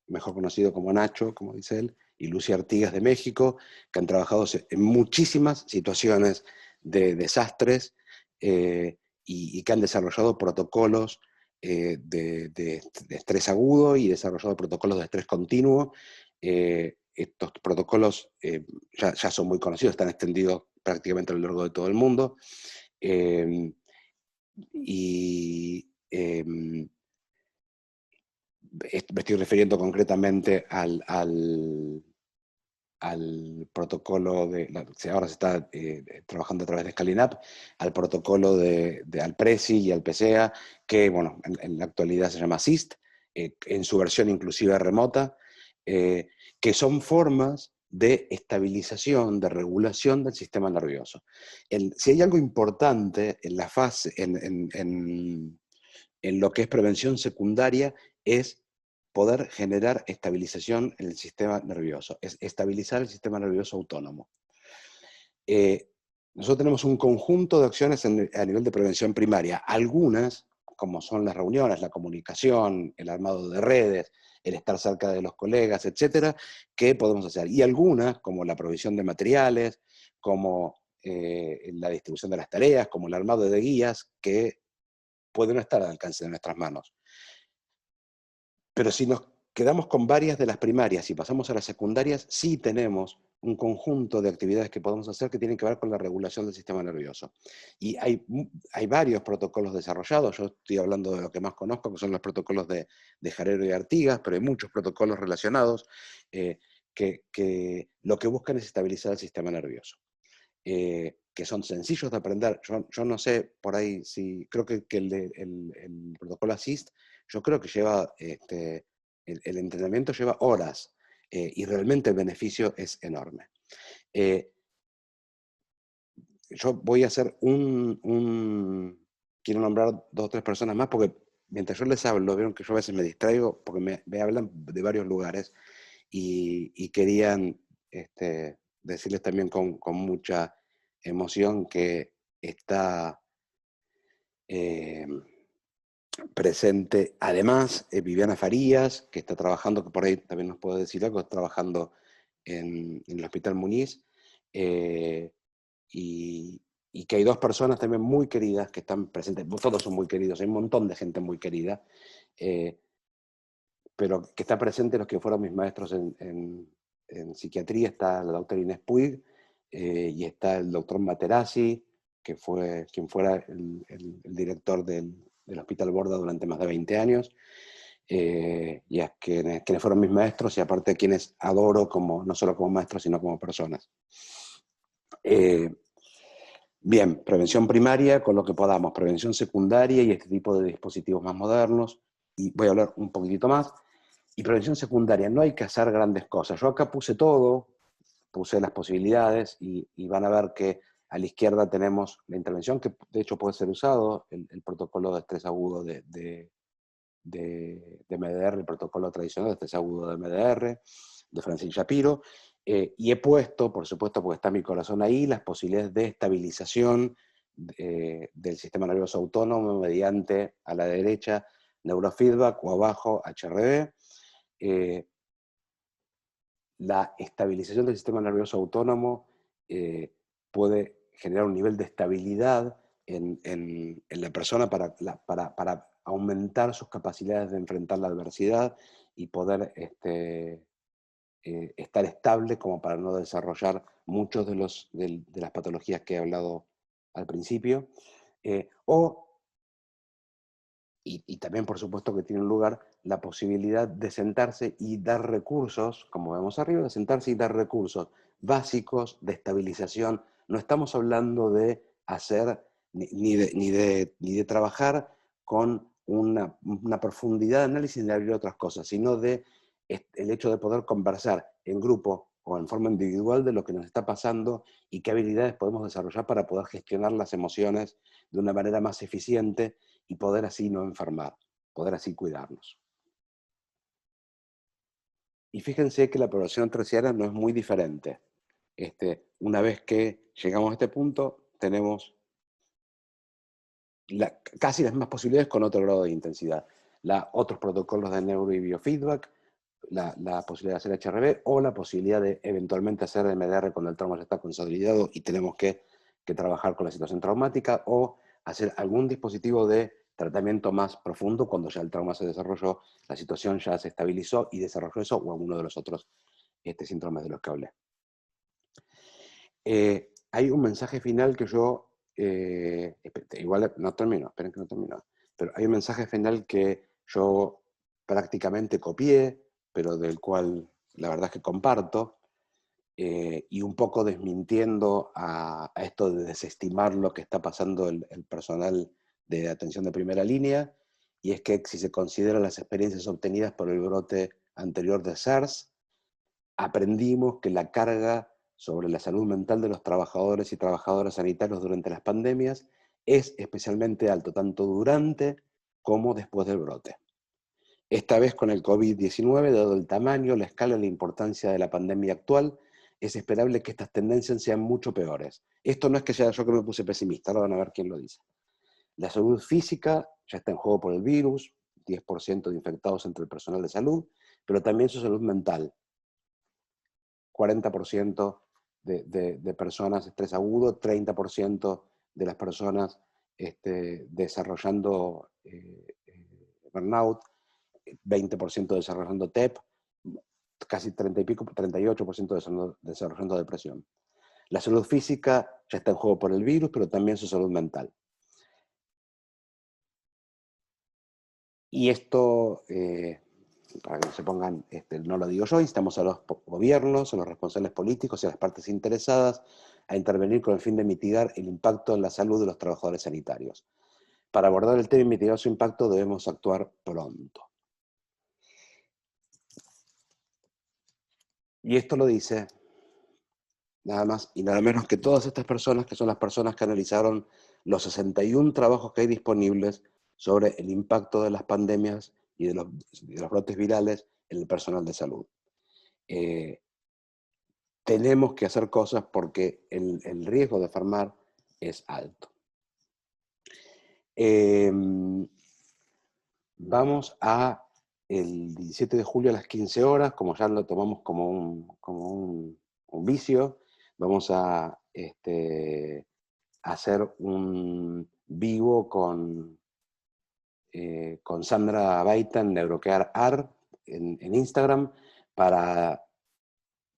Speaker 1: mejor conocido como Nacho, como dice él, y Lucy Artigas de México, que han trabajado en muchísimas situaciones de desastres, y que han desarrollado protocolos de estrés agudo, y desarrollado protocolos de estrés continuo. Estos protocolos ya son muy conocidos, están extendidos prácticamente a lo largo de todo el mundo. Me estoy refiriendo concretamente al protocolo ahora se está trabajando a través de Scaling-Up, al protocolo al PRESI y al PSEA, que bueno, en la actualidad se llama SIST, en su versión inclusive remota, que son formas de estabilización, de regulación del sistema nervioso. Si hay algo importante en la fase, en lo que es prevención secundaria, es poder generar estabilización en el sistema nervioso, es estabilizar el sistema nervioso autónomo. Nosotros tenemos un conjunto de acciones a nivel de prevención primaria, algunas, como son las reuniones, la comunicación, el armado de redes, el estar cerca de los colegas, etcétera, que podemos hacer. Y algunas, como la provisión de materiales, como la distribución de las tareas, como el armado de guías, que pueden estar al alcance de nuestras manos. Pero si nos quedamos con varias de las primarias y pasamos a las secundarias, sí tenemos un conjunto de actividades que podemos hacer que tienen que ver con la regulación del sistema nervioso. Y hay varios protocolos desarrollados. Yo estoy hablando de lo que más conozco, que son los protocolos de Jairero y Artigas, pero hay muchos protocolos relacionados que lo que buscan es estabilizar el sistema nervioso. Que son sencillos de aprender. Yo no sé, por ahí, creo que el protocolo ASIST, yo creo que lleva, el entrenamiento lleva horas, y realmente el beneficio es enorme. Yo voy a hacer quiero nombrar 2 o 3 personas más, porque mientras yo les hablo, vieron que yo a veces me distraigo, porque me hablan de varios lugares, y querían decirles también con mucha emoción que está presente, además, Viviana Farías, que está trabajando, que por ahí también nos puede decir algo, está trabajando en el Hospital Muñiz, y que hay 2 personas también muy queridas que están presentes. Todos son muy queridos, hay un montón de gente muy querida, pero que está presente en los que fueron mis maestros en psiquiatría. Está la doctora Inés Puig, y está el doctor Materazzi, que fue quien fuera el director del Hospital Borda durante más de 20 años, y a quienes fueron mis maestros, y aparte a quienes adoro no solo como maestros, sino como personas. Bien, prevención primaria con lo que podamos, prevención secundaria y este tipo de dispositivos más modernos, y voy a hablar un poquitito más. Y prevención secundaria, no hay que hacer grandes cosas. Yo acá puse todo, puse las posibilidades, y van a ver que a la izquierda tenemos la intervención, que de hecho puede ser usado, el protocolo de estrés agudo de MDR, el protocolo tradicional de estrés agudo de MDR, de Francine Shapiro, y he puesto, por supuesto, porque está mi corazón ahí, las posibilidades de estabilización del sistema nervioso autónomo mediante, a la derecha, neurofeedback, o abajo, HRV. La estabilización del sistema nervioso autónomo puede generar un nivel de estabilidad en la persona para aumentar sus capacidades de enfrentar la adversidad y poder estar estable como para no desarrollar muchos de las patologías que he hablado al principio. Y también, por supuesto, que tiene lugar la posibilidad de sentarse y dar recursos, como vemos arriba, de sentarse y dar recursos básicos de estabilización. No estamos hablando de hacer ni de trabajar con una profundidad de análisis de abrir otras cosas, sino de el hecho de poder conversar en grupo o en forma individual de lo que nos está pasando y qué habilidades podemos desarrollar para poder gestionar las emociones de una manera más eficiente y poder así no enfermar, poder así cuidarnos. Y fíjense que la población terciaria no es muy diferente. Una vez que llegamos a este punto, tenemos casi las mismas posibilidades con otro grado de intensidad. Otros protocolos de neuro y biofeedback, la posibilidad de hacer HRV, o la posibilidad de eventualmente hacer MDR cuando el trauma ya está consolidado y tenemos que trabajar con la situación traumática, o hacer algún dispositivo de tratamiento más profundo cuando ya el trauma se desarrolló, la situación ya se estabilizó y desarrolló eso, o alguno de los otros síntomas de los que hablé. Hay un mensaje final que yo, igual no termino, esperen que no termino, pero hay un mensaje final que yo prácticamente copié, pero del cual la verdad es que comparto, y un poco desmintiendo a esto de desestimar lo que está pasando el personal de atención de primera línea, y es que si se consideran las experiencias obtenidas por el brote anterior de SARS, aprendimos que la carga sobre la salud mental de los trabajadores y trabajadoras sanitarios durante las pandemias es especialmente alto, tanto durante como después del brote. Esta vez con el COVID-19, dado el tamaño, la escala y la importancia de la pandemia actual, es esperable que estas tendencias sean mucho peores. Esto no es que sea yo que me puse pesimista, ahora van a ver quién lo dice. La salud física ya está en juego por el virus, 10% de infectados entre el personal de salud, pero también su salud mental. 40% de personas estrés agudo, 30% de las personas desarrollando burnout, 20% desarrollando TEP, casi 30 y pico, 38% desarrollando depresión. La salud física ya está en juego por el virus, pero también su salud mental. Y esto, para que no se pongan, no lo digo yo, instamos a los gobiernos, a los responsables políticos y a las partes interesadas a intervenir con el fin de mitigar el impacto en la salud de los trabajadores sanitarios. Para abordar el tema y mitigar su impacto debemos actuar pronto. Y esto lo dice nada más y nada menos que todas estas personas, que son las personas que analizaron los 61 trabajos que hay disponibles sobre el impacto de las pandemias y de los brotes virales en el personal de salud. Tenemos que hacer cosas porque el riesgo de enfermar es alto. Vamos a el 17 de julio a las 15 horas, como ya lo tomamos como un vicio, vamos a hacer un vivo con Sandra Baita en Neurocare AR, en Instagram para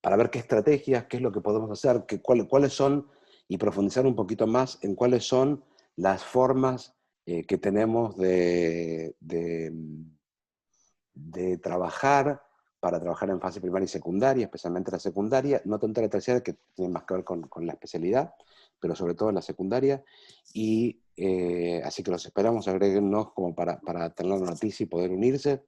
Speaker 1: ver qué estrategias, qué es lo que podemos hacer, cuáles son, y profundizar un poquito más en cuáles son las formas que tenemos de trabajar, para trabajar en fase primaria y secundaria, especialmente la secundaria, no tanto la terciaria, que tiene más que ver con la especialidad, pero sobre todo en la secundaria, y así que los esperamos, agréguennos como para tener la noticia y poder unirse.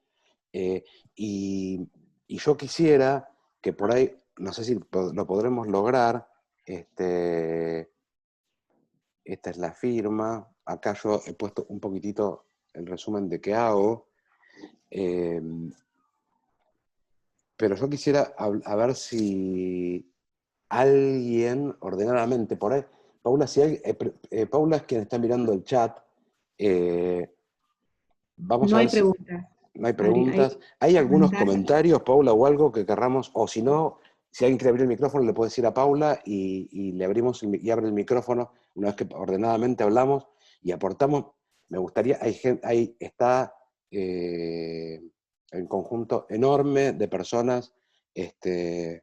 Speaker 1: Eh, y, y yo quisiera que por ahí, no sé si lo podremos lograr, esta es la firma, acá yo he puesto un poquitito el resumen de qué hago, eh, pero yo quisiera a ver si alguien ordenadamente, por ahí, Paula, si hay, Paula es quien está mirando el chat, eh, vamos
Speaker 2: No
Speaker 1: a
Speaker 2: hay
Speaker 1: ver si
Speaker 2: preguntas,
Speaker 1: no hay
Speaker 2: Adri,
Speaker 1: preguntas.
Speaker 2: hay
Speaker 1: ¿Hay algunos
Speaker 2: comentarios.
Speaker 1: comentarios, Paula, o algo que querramos, o si no, si alguien quiere abrir el micrófono, le puede decir a Paula y le abrimos y abre el micrófono una vez que ordenadamente hablamos y aportamos? Me gustaría, está un conjunto enorme de personas que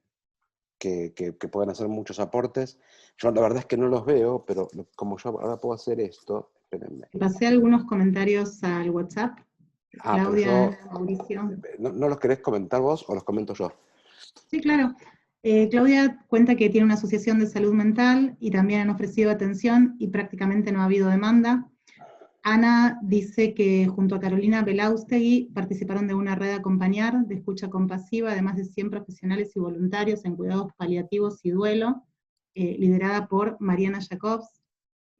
Speaker 1: pueden hacer muchos aportes. Yo la verdad es que no los veo, pero como yo ahora puedo hacer esto, espérenme.
Speaker 2: Pasé algunos comentarios al WhatsApp.
Speaker 1: Pero
Speaker 2: Claudia,
Speaker 1: yo,
Speaker 2: Mauricio.
Speaker 1: ¿no los querés comentar vos o los comento yo?
Speaker 2: Sí, claro. Claudia cuenta que tiene una asociación de salud mental y también han ofrecido atención y prácticamente no ha habido demanda. Ana dice que junto a Carolina Belaustegui participaron de una red Acompañar de escucha compasiva de más de 100 profesionales y voluntarios en cuidados paliativos y duelo, liderada por Mariana Jacobs.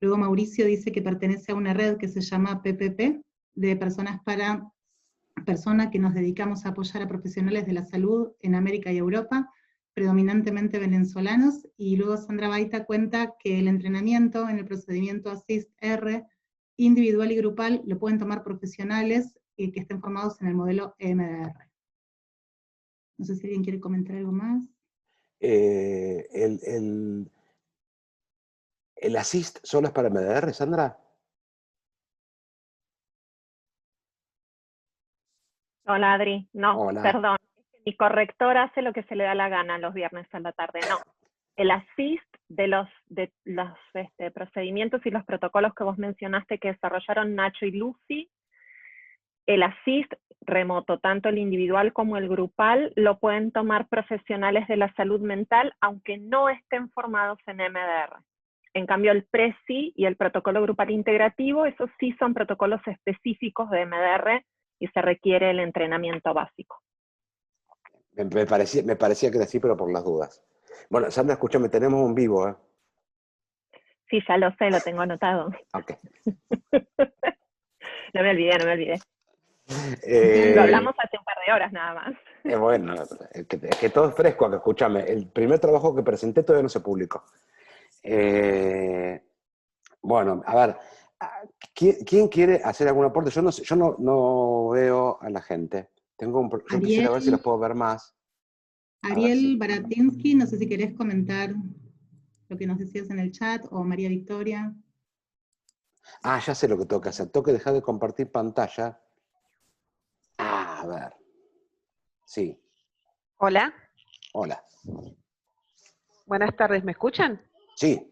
Speaker 2: Luego Mauricio dice que pertenece a una red que se llama PPP, de personas que nos dedicamos a apoyar a profesionales de la salud en América y Europa, predominantemente venezolanos. Y luego Sandra Baita cuenta que el entrenamiento en el procedimiento ASSIST-R individual y grupal lo pueden tomar profesionales que estén formados en el modelo EMDR. No sé si alguien quiere comentar algo más.
Speaker 1: ¿El assist solo es para MDR, Sandra?
Speaker 4: Hola Adri, no,
Speaker 1: Hola.
Speaker 4: perdón, mi corrector hace lo que se le da la gana los viernes a la tarde, no. El assist de los procedimientos y los protocolos que vos mencionaste que desarrollaron Nacho y Lucy, el assist remoto, tanto el individual como el grupal, lo pueden tomar profesionales de la salud mental, aunque no estén formados en MDR. En cambio, el PRESI y el protocolo grupal integrativo, esos sí son protocolos específicos de MDR y se requiere el entrenamiento básico.
Speaker 1: Me parecía que era así, pero por las dudas. Bueno, Sandra, escúchame, tenemos un vivo, ¿eh?
Speaker 4: Sí, ya lo sé, lo tengo anotado.
Speaker 1: Ok.
Speaker 4: No me olvidé. Lo
Speaker 1: Eh,
Speaker 4: hablamos hace un par de horas nada más.
Speaker 1: bueno, es que todo es fresco acá, escúchame. El primer trabajo que presenté todavía no se publicó. Bueno, a ver, ¿quién quiere hacer algún aporte? Yo no veo a la gente. Yo quisiera ver si los puedo ver más. A ver si.
Speaker 2: Ariel Baratinsky, no sé si querés comentar lo que nos decías en el chat, o María Victoria.
Speaker 1: Ah, ya sé lo que tengo que hacer. Tengo que dejar de compartir pantalla. Ah, a ver. Sí,
Speaker 5: Hola,
Speaker 1: hola.
Speaker 5: buenas tardes, ¿me escuchan?
Speaker 1: Sí,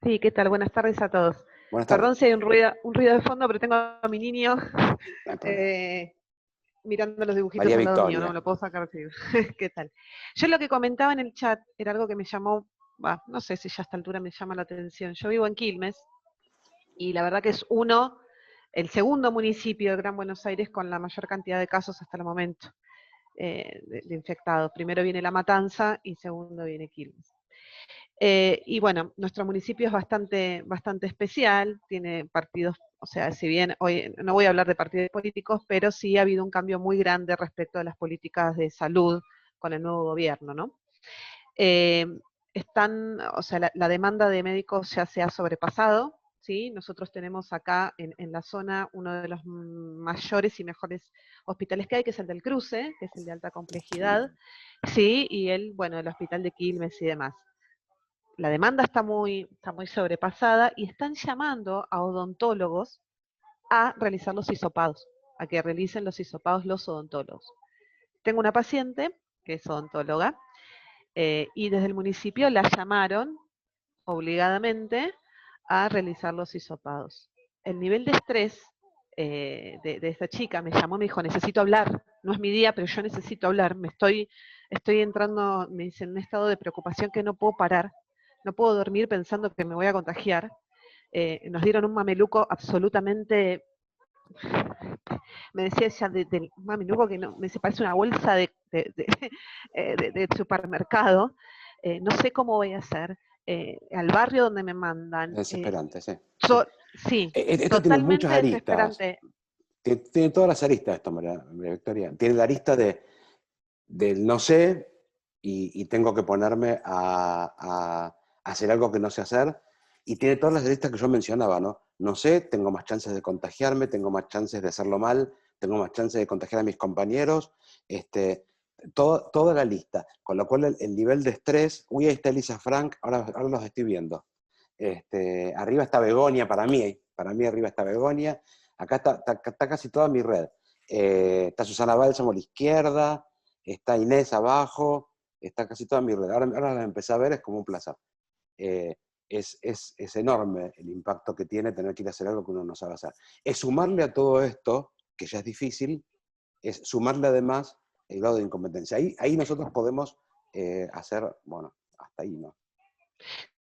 Speaker 5: Sí, ¿qué tal? Buenas tardes a todos.
Speaker 1: buenas tardes.
Speaker 5: Perdón si hay un ruido de fondo, pero tengo a mi niño
Speaker 1: No hay problema.
Speaker 5: mirando los dibujitos
Speaker 1: María
Speaker 5: al lado mío, no me
Speaker 1: Victoria.
Speaker 5: lo puedo sacar. Sí. ¿Qué tal? Yo lo que comentaba en el chat era algo que me llamó, no sé si ya a esta altura me llama la atención. Yo vivo en Quilmes y la verdad que es el segundo municipio de Gran Buenos Aires con la mayor cantidad de casos hasta el momento de infectados. Primero viene La Matanza y segundo viene Quilmes. Y bueno, nuestro municipio es bastante especial, tiene partidos, o sea, si bien hoy no voy a hablar de partidos políticos, pero sí ha habido un cambio muy grande respecto a las políticas de salud con el nuevo gobierno, ¿no? O sea, la demanda de médicos ya se ha sobrepasado, ¿sí? Nosotros tenemos acá en la zona uno de los mayores y mejores hospitales que hay, que es el del Cruce, que es el de alta complejidad, ¿sí? Y el hospital de Quilmes y demás. La demanda está muy sobrepasada y están llamando a odontólogos a realizar los hisopados, a que realicen los hisopados los odontólogos. tengo una paciente que es odontóloga, y desde el municipio la llamaron obligadamente a realizar los hisopados. El nivel de estrés de esta chica me llamó, me dijo, necesito hablar, no es mi día, pero yo necesito hablar, estoy entrando, me dice, en un estado de preocupación que no puedo parar, no puedo dormir pensando que me voy a contagiar. Nos dieron un mameluco absolutamente, me decía ella, del mameluco que no, me dice, parece una bolsa de supermercado, no sé cómo voy a hacer, al barrio donde me mandan.
Speaker 1: Desesperante, sí.
Speaker 5: Sí,
Speaker 1: Esto tiene muchas
Speaker 5: totalmente
Speaker 1: aristas.
Speaker 5: desesperante.
Speaker 1: Tiene todas las aristas esto, María Victoria. Tiene la arista del no sé y tengo que ponerme a hacer algo que no sé hacer. Y tiene todas las aristas que yo mencionaba, ¿no? No sé, tengo más chances de contagiarme, tengo más chances de hacerlo mal, tengo más chances de contagiar a mis compañeros. Toda la lista. Con lo cual el nivel de estrés, uy, ahí está Elisa Frank, ahora los estoy viendo. Arriba está Begoña, para mí arriba está Begoña. Acá está casi toda mi red. Está Susana Bálsamo a la izquierda, está Inés abajo, está casi toda mi red. Ahora la empecé a ver, es como un placer. Es enorme el impacto que tiene tener que ir a hacer algo que uno no sabe hacer. Es sumarle a todo esto, que ya es difícil, es sumarle además el grado de incompetencia. Ahí nosotros podemos hacer, bueno, hasta ahí, ¿no?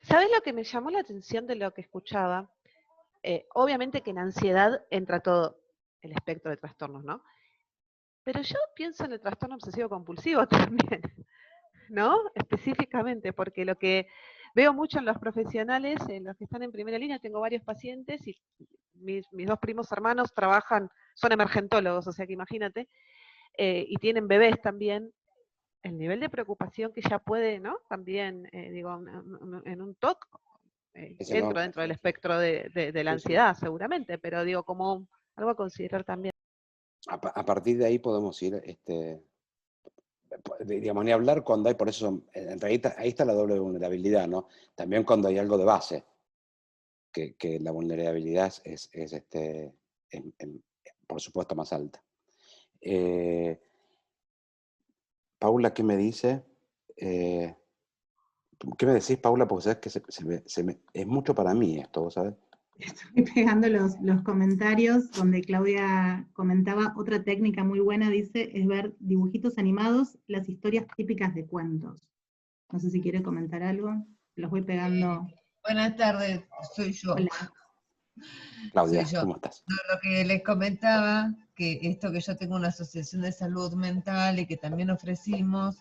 Speaker 5: ¿Sabes lo que me llamó la atención de lo que escuchaba? Obviamente que en ansiedad entra todo el espectro de trastornos, ¿no? Pero yo pienso en el trastorno obsesivo compulsivo también, ¿no? Específicamente, porque lo que veo mucho en los profesionales, en los que están en primera línea, tengo varios pacientes y mis dos primos hermanos son emergentólogos, o sea que imagínate, y tienen bebés también, el nivel de preocupación que ya puede, ¿no? También, digo, en un TOC, entro dentro del espectro de la ansiedad, seguramente, pero digo, como algo a considerar también.
Speaker 1: A partir de ahí podemos ir, digamos, ni hablar cuando hay, por eso, en realidad ahí está la doble vulnerabilidad, ¿no? También cuando hay algo de base, que la vulnerabilidad es por supuesto más alta. Paula, ¿qué me dice? ¿Qué me decís, Paula? Porque sabes que es mucho para mí esto, ¿vos sabés?
Speaker 2: Estoy pegando los comentarios donde Claudia comentaba otra técnica muy buena, dice, es ver dibujitos animados, las historias típicas de cuentos. No sé si quiere comentar algo, los voy pegando.
Speaker 6: Buenas tardes, soy yo.
Speaker 2: Hola.
Speaker 1: Claudia,
Speaker 6: Soy yo.
Speaker 1: ¿cómo estás?
Speaker 6: No, lo que les comentaba, que esto que yo tengo una asociación de salud mental y que también ofrecimos,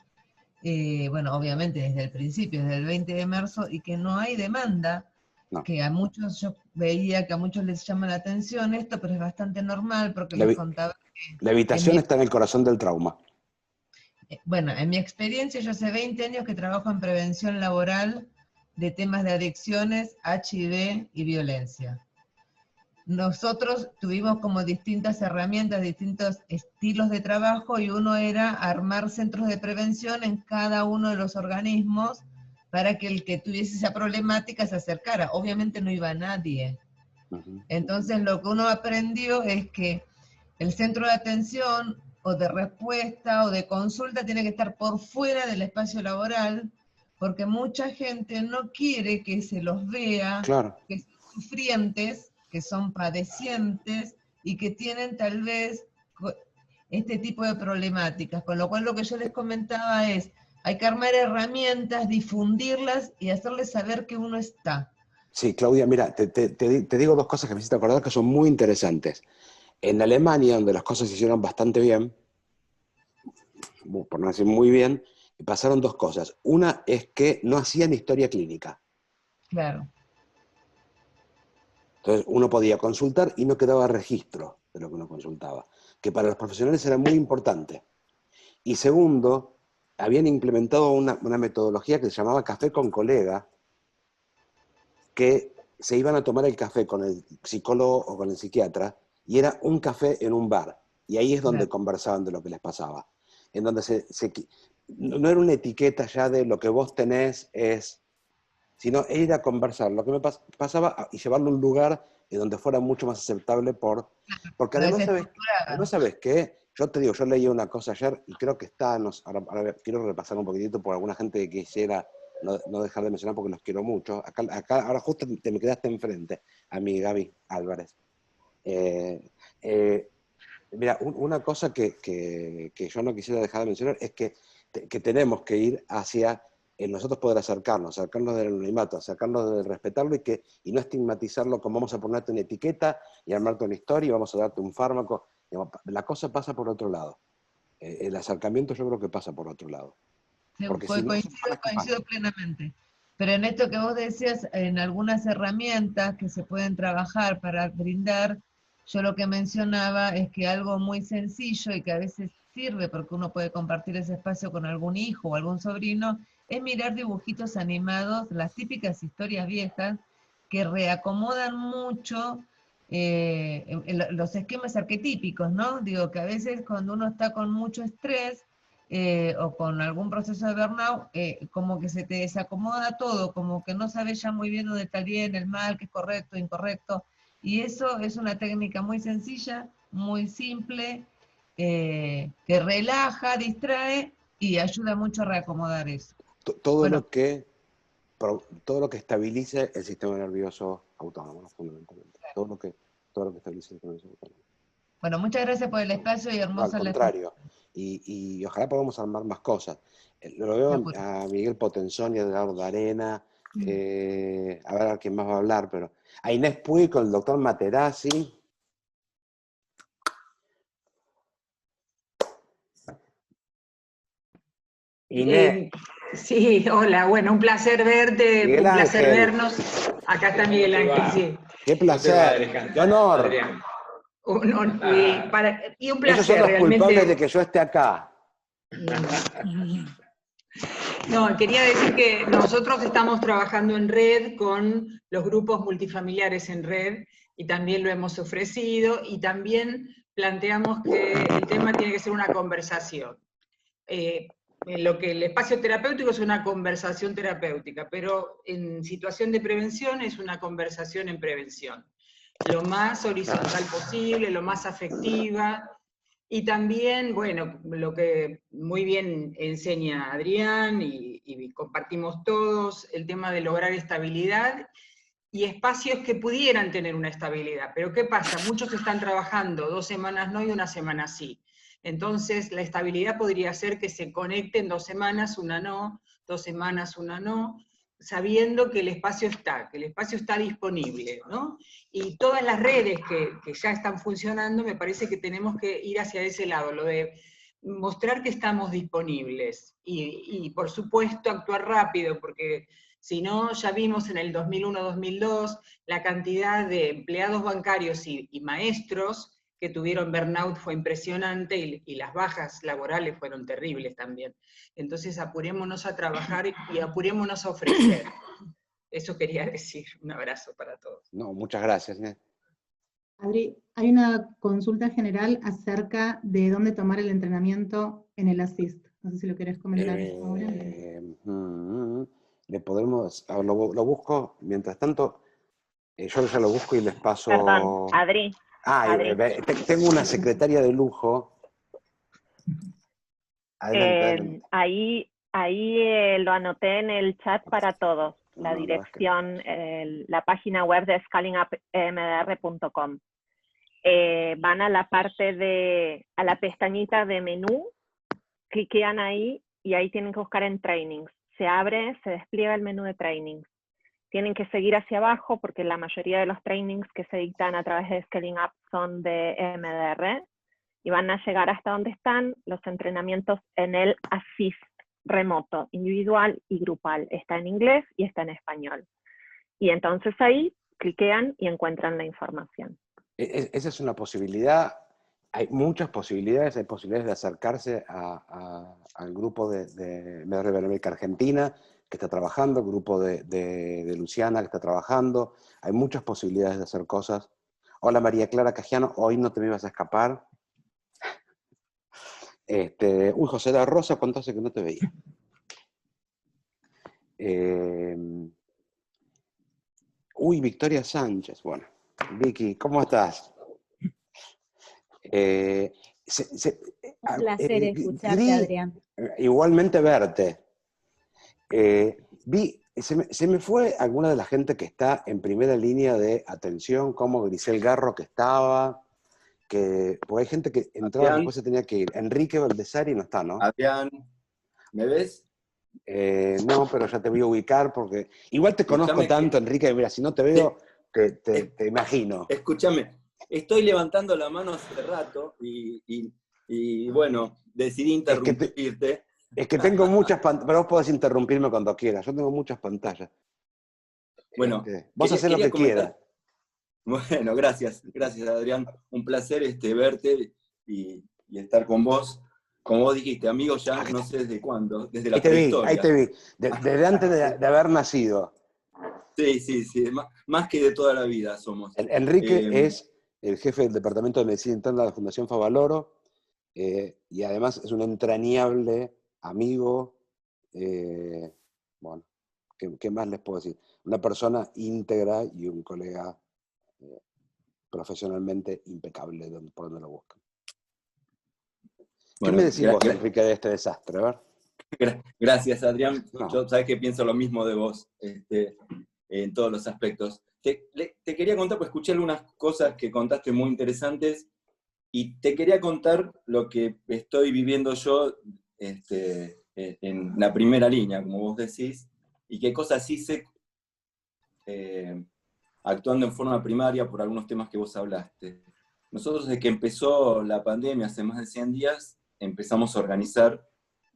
Speaker 6: bueno, obviamente desde el principio, desde el 20 de marzo, y que no hay demanda,
Speaker 1: No.
Speaker 6: que a muchos, yo veía que a muchos les llama la atención esto, pero es bastante normal porque les contaba que...
Speaker 1: La evitación está en el corazón del trauma.
Speaker 6: Bueno, en mi experiencia, yo hace 20 años que trabajo en prevención laboral de temas de adicciones, HIV y violencia. Nosotros tuvimos como distintas herramientas, distintos estilos de trabajo, y uno era armar centros de prevención en cada uno de los organismos para que el que tuviese esa problemática se acercara. Obviamente no iba nadie. Entonces lo que uno aprendió es que el centro de atención o de respuesta o de consulta tiene que estar por fuera del espacio laboral, porque mucha gente no quiere que se los vea,
Speaker 1: claro,
Speaker 6: que son sufrientes, que son padecientes y que tienen tal vez este tipo de problemáticas. Con lo cual lo que yo les comentaba es, hay que armar herramientas, difundirlas y hacerles saber que uno está.
Speaker 1: Sí, Claudia, mira, te digo dos cosas que me hiciste acordar que son muy interesantes. En Alemania, donde las cosas se hicieron bastante bien, por no decir muy bien, pasaron dos cosas. Una es que no hacían historia clínica.
Speaker 6: Claro.
Speaker 1: Entonces uno podía consultar y no quedaba registro de lo que uno consultaba, que para los profesionales era muy importante. Y segundo, habían implementado una metodología que se llamaba café con colega, que se iban a tomar el café con el psicólogo o con el psiquiatra, y era un café en un bar. Y ahí es donde conversaban de lo que les pasaba. En donde no era una etiqueta ya de lo que vos tenés es, sino ir a conversar lo que me pasaba y llevarlo a un lugar en donde fuera mucho más aceptable porque además, ¿sabes qué? Yo te digo, yo leí una cosa ayer y creo que está, ahora quiero repasar un poquitito por alguna gente que quisiera no dejar de mencionar porque los quiero mucho. Acá ahora justo te me quedaste enfrente, a mi Gaby Álvarez. Mira, una cosa que yo no quisiera dejar de mencionar es que tenemos que ir hacia nosotros poder acercarnos del anonimato, acercarnos del respetarlo y no estigmatizarlo como vamos a ponerte una etiqueta y armarte una historia y vamos a darte un fármaco. La cosa pasa por otro lado. El acercamiento yo creo que pasa por otro lado. Porque si no,
Speaker 6: Coincido plenamente. Pero en esto que vos decías, en algunas herramientas que se pueden trabajar para brindar, yo lo que mencionaba es que algo muy sencillo y que a veces sirve porque uno puede compartir ese espacio con algún hijo o algún sobrino, es mirar dibujitos animados, las típicas historias viejas, que reacomodan mucho los esquemas arquetípicos, ¿no? Digo que a veces cuando uno está con mucho estrés, o con algún proceso de burnout, como que se te desacomoda todo, como que no sabes ya muy bien dónde está el bien, el mal, qué es correcto, incorrecto, y eso es una técnica muy sencilla, muy simple, que relaja, distrae y ayuda mucho a reacomodar eso.
Speaker 1: todo
Speaker 6: Bueno,
Speaker 1: lo que estabilice el sistema nervioso autónomo, ¿no? Fundamentalmente. Todo lo que estabilice el sistema nervioso autónomo.
Speaker 6: bueno, muchas gracias por el espacio y
Speaker 1: No, al
Speaker 6: hermosa la...
Speaker 1: contrario. Y ojalá podamos armar más cosas. Lo veo a Miguel Potenzón y a Edgardo Arena, a ver a quién más va a hablar, pero a Inés Puig con el doctor Materazzi. Inés.
Speaker 7: Sí, hola, bueno, un placer verte,
Speaker 1: Miguel
Speaker 7: un placer
Speaker 1: Ángel.
Speaker 7: vernos. Acá está Miguel Ángel, sí.
Speaker 1: Qué placer, qué honor.
Speaker 7: Y un
Speaker 1: Ellos son
Speaker 7: placer,
Speaker 1: los culpables de
Speaker 7: realmente.
Speaker 1: que yo esté acá.
Speaker 7: No, quería decir que nosotros estamos trabajando en red con los grupos multifamiliares en red, y también lo hemos ofrecido, y también planteamos que el tema tiene que ser una conversación. Lo que el espacio terapéutico es una conversación terapéutica, pero en situación de prevención es una conversación en prevención. Lo más horizontal posible, lo más afectiva, y también, bueno, lo que muy bien enseña Adrián y compartimos todos, el tema de lograr estabilidad y espacios que pudieran tener una estabilidad. Pero ¿qué pasa? Muchos están trabajando 2 semanas no y 1 semana sí. Entonces, la estabilidad podría ser que se conecten 2 semanas, 1 no, 2 semanas, 1 no, sabiendo que el espacio está disponible, ¿no? Y todas las redes que ya están funcionando, me parece que tenemos que ir hacia ese lado, lo de mostrar que estamos disponibles. Y por supuesto, actuar rápido, porque si no, ya vimos en el 2001-2002 la cantidad de empleados bancarios y maestros que tuvieron burnout fue impresionante, y las bajas laborales fueron terribles también. Entonces apurémonos a trabajar y apurémonos a ofrecer. Eso quería decir. Un abrazo para todos.
Speaker 1: No, muchas gracias, Inés.
Speaker 2: Adri, hay una consulta general acerca de dónde tomar el entrenamiento en el ASIST. No sé si lo querés comentar ahora.
Speaker 1: Le podemos, lo busco, mientras tanto, yo ya lo busco y les paso...
Speaker 4: Perdón, Adri.
Speaker 1: Tengo una secretaria de lujo. Adelante, adelante.
Speaker 4: Ahí lo anoté en el chat para todos, la
Speaker 1: No,
Speaker 4: dirección, la página web de scalingupmdr.com. Van a la parte a la pestañita de menú, cliquean ahí y ahí tienen que buscar en trainings. Se abre, se despliega el menú de trainings. Tienen que seguir hacia abajo porque la mayoría de los trainings que se dictan a través de Scaling Up son de MDR, y van a llegar hasta donde están los entrenamientos en el ASIST remoto, individual y grupal. Está en inglés y está en español. Y entonces ahí cliquean y encuentran la información.
Speaker 1: Esa es una posibilidad. Hay muchas posibilidades. Hay posibilidades de acercarse al grupo de MDR Iberoamérica Argentina, que está trabajando, el grupo de Luciana, que está trabajando. Hay muchas posibilidades de hacer cosas. Hola María Clara Cajiano, hoy no te me ibas a escapar. Uy, José de la Rosa, ¿cuánto hace que no te veía? Uy, Victoria Sánchez, bueno. Vicky, ¿cómo estás?
Speaker 8: Un placer escucharte, Adrián.
Speaker 1: Igualmente verte. Se me fue alguna de la gente que está en primera línea de atención, como Grisel Garro, que estaba, porque hay gente que entraba y después se tenía que ir. Enrique Valdesari no está, ¿no?
Speaker 9: Adrián, ¿me ves?
Speaker 1: No, pero ya te voy a ubicar porque igual te conozco tanto, Enrique, mira, si no te veo, te imagino.
Speaker 9: Escúchame, estoy levantando la mano hace rato y bueno, decidí interrumpirte.
Speaker 1: Es que tengo muchas pantallas, pero vos podés interrumpirme cuando quieras, yo tengo muchas pantallas.
Speaker 9: Bueno,
Speaker 1: vos hacés lo que quieras.
Speaker 9: Bueno, gracias Adrián, un placer verte y estar con vos. Como vos dijiste, amigos ya no sé desde cuándo, desde la prehistoria.
Speaker 1: Ahí te vi, desde antes de haber nacido.
Speaker 9: Sí, más que de toda la vida somos.
Speaker 1: Enrique es el jefe del Departamento de Medicina Interna de la Fundación Favaloro, y además es un entrañable amigo, bueno, ¿qué más les puedo decir? Una persona íntegra y un colega profesionalmente impecable por donde lo buscan. ¿Qué me decís vos, Enrique, de este desastre? A ver.
Speaker 9: Gracias, Adrián. Yo sabés que pienso lo mismo de vos, en todos los aspectos. Te quería contar, pues escuché algunas cosas que contaste muy interesantes, y te quería contar lo que estoy viviendo yo en la primera línea, como vos decís, y qué cosas hice actuando en forma primaria por algunos temas que vos hablaste. Nosotros, desde que empezó la pandemia, hace más de 100 días, empezamos a organizar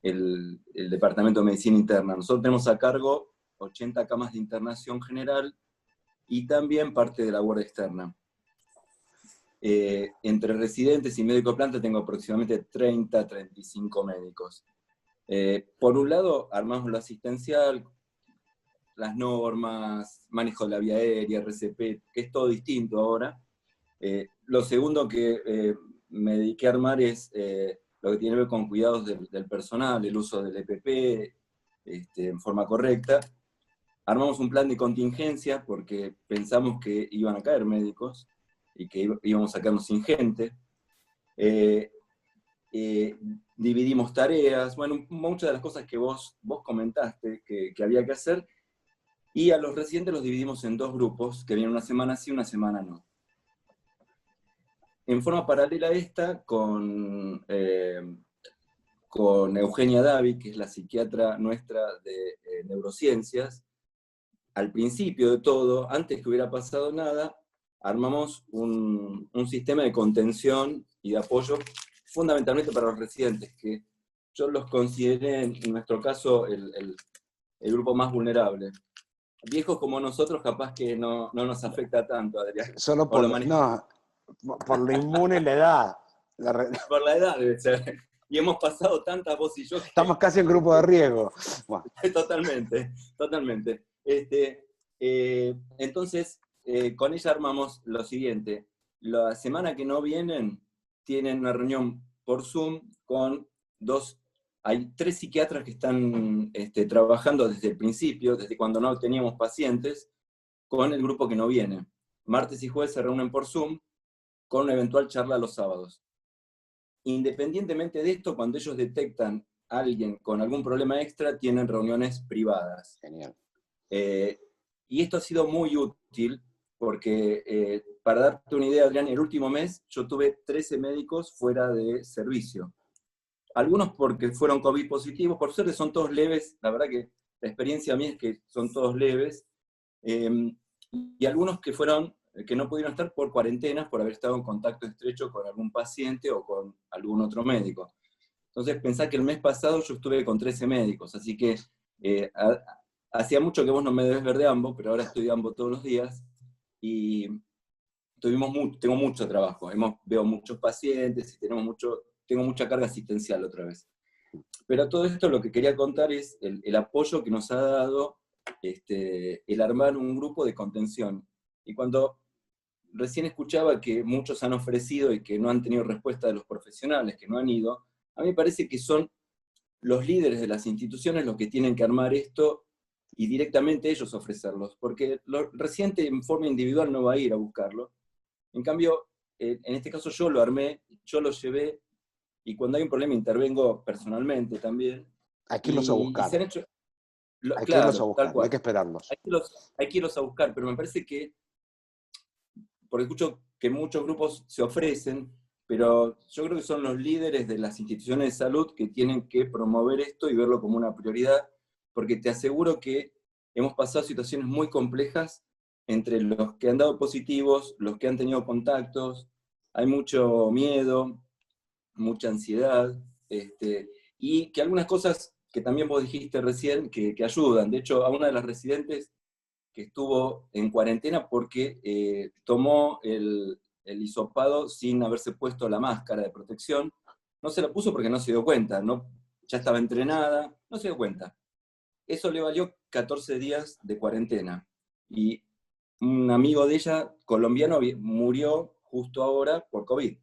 Speaker 9: el Departamento de Medicina Interna. Nosotros tenemos a cargo 80 camas de internación general y también parte de la guardia externa. Entre residentes y médico de planta tengo aproximadamente 35 médicos. Por un lado, armamos lo asistencial, las normas, manejo de la vía aérea, RCP, que es todo distinto ahora. Lo segundo que me dediqué a armar es lo que tiene que ver con cuidados del personal, el uso del EPP en forma correcta. Armamos un plan de contingencia porque pensamos que iban a caer médicos y que íbamos a quedarnos sin gente. Dividimos tareas, bueno, muchas de las cosas que vos comentaste que había que hacer, y a los residentes los dividimos en 2 grupos, que vienen una semana sí, una semana no. En forma paralela a esta, con Eugenia Davi, que es la psiquiatra nuestra de neurociencias, al principio de todo, antes que hubiera pasado nada, armamos un sistema de contención y de apoyo fundamentalmente para los residentes, que yo los consideré en nuestro caso el grupo más vulnerable. Viejos como nosotros capaz que no nos afecta tanto, Adrián.
Speaker 1: Solo por lo inmune la edad.
Speaker 9: Por la edad debe ser. Y hemos pasado tantas, vos y yo.
Speaker 1: Estamos casi en grupo de riesgo. Bueno.
Speaker 9: Totalmente. Entonces, con ella armamos lo siguiente. La semana que no vienen, tienen una reunión por Zoom con hay 3 psiquiatras que están trabajando desde el principio, desde cuando no teníamos pacientes, con el grupo que no viene. Martes y jueves se reúnen por Zoom, con una eventual charla los sábados. Independientemente de esto, cuando ellos detectan a alguien con algún problema extra, tienen reuniones privadas.
Speaker 1: Genial.
Speaker 9: Y esto ha sido muy útil, porque para darte una idea, Adrián, el último mes yo tuve 13 médicos fuera de servicio. Algunos porque fueron COVID positivos, por suerte son todos leves, la verdad que la experiencia mía es que son todos leves, y algunos que no pudieron estar por cuarentenas, por haber estado en contacto estrecho con algún paciente o con algún otro médico. Entonces pensá que el mes pasado yo estuve con 13 médicos, así que hacía mucho que vos no me debes ver de ambos, pero ahora estoy de ambos todos los días, y tengo mucho trabajo, veo muchos pacientes y tengo mucha carga asistencial otra vez. Pero a todo esto lo que quería contar es el apoyo que nos ha dado el armar un grupo de contención. Y cuando recién escuchaba que muchos han ofrecido y que no han tenido respuesta de los profesionales, que no han ido, a mí me parece que son los líderes de las instituciones los que tienen que armar esto y directamente ellos ofrecerlos, porque el residente en forma individual no va a ir a buscarlo. En cambio, en este caso yo lo armé, yo lo llevé, y cuando hay un problema intervengo personalmente también.
Speaker 1: Hay que irlos a buscar.
Speaker 9: Y se han hecho,
Speaker 1: hay que
Speaker 9: claro,
Speaker 1: irlos a buscar,
Speaker 9: tal cual.
Speaker 1: no hay que esperarlos.
Speaker 9: Hay que irlos a buscar, pero me parece que, porque escucho que muchos grupos se ofrecen, pero yo creo que son los líderes de las instituciones de salud que tienen que promover esto y verlo como una prioridad, porque te aseguro que hemos pasado situaciones muy complejas entre los que han dado positivos, los que han tenido contactos, hay mucho miedo, mucha ansiedad, y que algunas cosas que también vos dijiste recién que ayudan. De hecho, a una de las residentes que estuvo en cuarentena porque tomó el hisopado sin haberse puesto la máscara de protección, no se la puso porque no se dio cuenta, ya estaba entrenada, no se dio cuenta. Eso le valió 14 días de cuarentena. Y un amigo de ella, colombiano, murió justo ahora por COVID.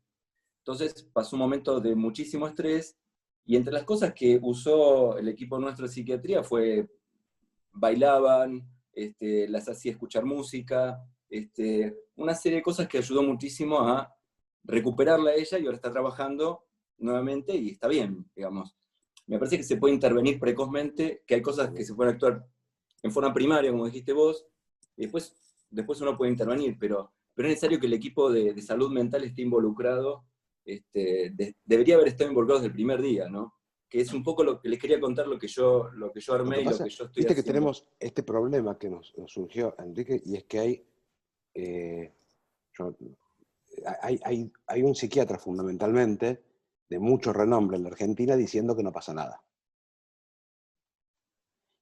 Speaker 9: Entonces pasó un momento de muchísimo estrés, y entre las cosas que usó el equipo nuestro de psiquiatría fue, bailaban, las hacía escuchar música, una serie de cosas que ayudó muchísimo a recuperarla a ella, y ahora está trabajando nuevamente y está bien, digamos. Me parece que se puede intervenir precozmente, que hay cosas que se pueden actuar en forma primaria, como dijiste vos, y después uno puede intervenir, pero es necesario que el equipo de salud mental esté involucrado, debería haber estado involucrado desde el primer día, ¿no? Que es un poco lo que les quería contar, lo que yo armé y lo que yo estoy
Speaker 1: viste
Speaker 9: haciendo.
Speaker 1: que tenemos este problema que nos surgió, Enrique, y es que hay un psiquiatra fundamentalmente, de mucho renombre en la Argentina, diciendo que no pasa nada.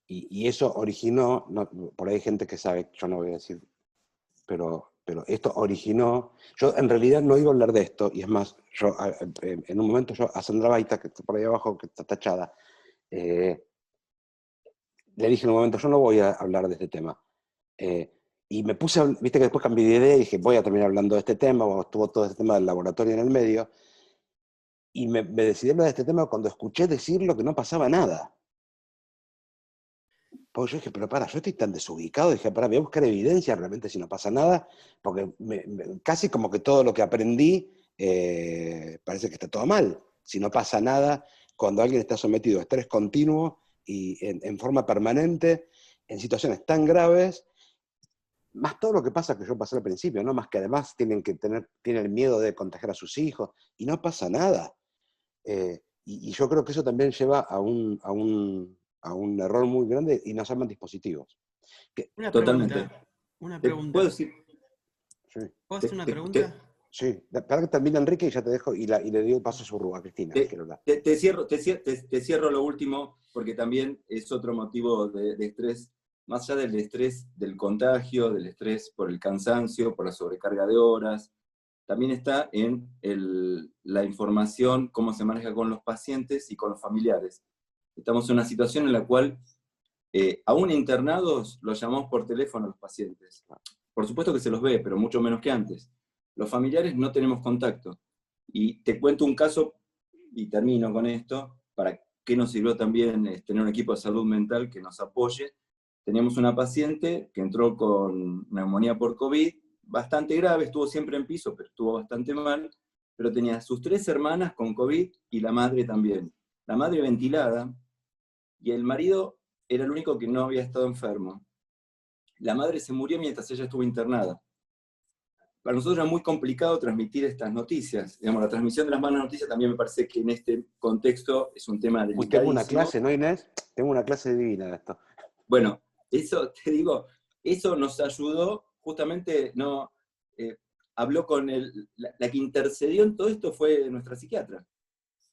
Speaker 1: Y eso originó, por ahí hay gente que sabe, yo no voy a decir, pero esto originó, yo en realidad no iba a hablar de esto, y es más, yo en un momento a Sandra Baita, que está por ahí abajo, que está tachada, le dije en un momento, yo no voy a hablar de este tema. Y me puse, viste que después cambié de idea y dije, voy a terminar hablando de este tema, o estuvo todo este tema del laboratorio en el medio, y me decidí hablar de este tema cuando escuché decirlo que no pasaba nada. Porque yo dije, pero yo estoy tan desubicado, dije, voy a buscar evidencia realmente si no pasa nada, porque casi como que todo lo que aprendí parece que está todo mal. Si no pasa nada, cuando alguien está sometido a estrés continuo y en forma permanente, en situaciones tan graves, más todo lo que pasa que yo pasé al principio, ¿no? Más que además tienen el miedo de contagiar a sus hijos, y no pasa nada. Y yo creo que eso también lleva a un error muy grande, y nos arman dispositivos.
Speaker 9: Totalmente.
Speaker 10: Una pregunta.
Speaker 9: ¿Puedo decir?
Speaker 10: Sí. ¿Puedo hacer una pregunta?
Speaker 1: Sí, para que termine Enrique y ya te dejo, y le digo paso su rúa a Cristina.
Speaker 9: Te cierro lo último, porque también es otro motivo de estrés, más allá del estrés del contagio, del estrés por el cansancio, por la sobrecarga de horas, también está en la información, cómo se maneja con los pacientes y con los familiares. Estamos en una situación en la cual, aún internados, los llamamos por teléfono a los pacientes. Por supuesto que se los ve, pero mucho menos que antes. Los familiares no tenemos contacto. Y te cuento un caso, y termino con esto, para qué nos sirvió también tener un equipo de salud mental que nos apoye. Teníamos una paciente que entró con neumonía por COVID, bastante grave, estuvo siempre en piso, pero estuvo bastante mal, pero tenía sus 3 hermanas con COVID y la madre también. La madre ventilada, y el marido era el único que no había estado enfermo. La madre se murió mientras ella estuvo internada. Para nosotros era muy complicado transmitir estas noticias. Digamos, la transmisión de las malas noticias también me parece que en este contexto es un tema delicadísimo.
Speaker 1: Tengo una clase, ¿no, Inés? Tengo una clase divina de esto.
Speaker 9: Bueno, eso, te digo, eso nos ayudó, justamente, habló con la que intercedió en todo esto fue nuestra psiquiatra,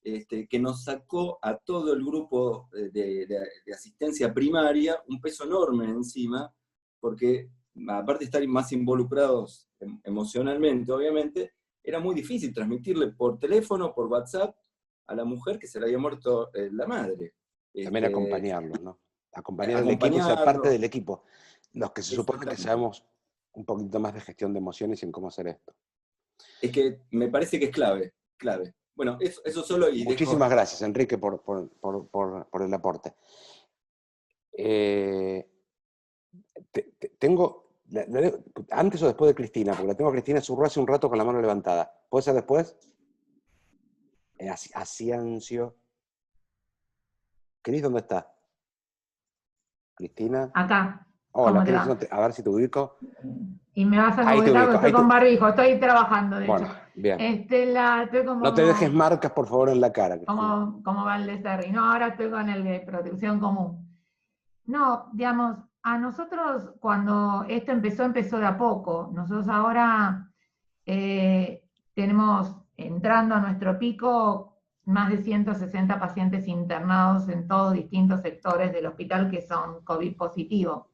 Speaker 9: que nos sacó a todo el grupo de asistencia primaria un peso enorme encima, porque aparte de estar más involucrados emocionalmente, obviamente, era muy difícil transmitirle por teléfono, por WhatsApp, a la mujer que se le había muerto la madre.
Speaker 1: También acompañarlos, ¿no? Acompañar al equipo y ser parte del equipo. Los que se supone que sabemos un poquito más de gestión de emociones y en cómo hacer esto.
Speaker 9: Es que me parece que es clave. Bueno, eso solo y
Speaker 1: muchísimas gracias, Enrique, por el aporte. Tengo, antes o después de Cristina, porque la tengo a Cristina Zurro hace un rato con la mano levantada. ¿Puede ser después? Asiancio. Cris, ¿dónde está? Cristina.
Speaker 11: Acá.
Speaker 1: Hola,
Speaker 11: ¿Cómo te
Speaker 1: Cris,
Speaker 11: va?
Speaker 1: a ver si te ubico.
Speaker 11: Y me vas a
Speaker 1: Ahí te
Speaker 11: ubicar porque
Speaker 1: ubico.
Speaker 11: estoy con barbijo, estoy trabajando, de
Speaker 1: Bueno,
Speaker 11: hecho.
Speaker 1: bien.
Speaker 11: Estoy
Speaker 1: No te dejes
Speaker 11: como
Speaker 1: marcas, por favor, en la cara, Cristina.
Speaker 11: como Valdeserri. No, ahora estoy con el de protección común. No, digamos, a nosotros cuando esto empezó de a poco. Nosotros ahora tenemos, entrando a nuestro pico, más de 160 pacientes internados en todos distintos sectores del hospital que son COVID positivo.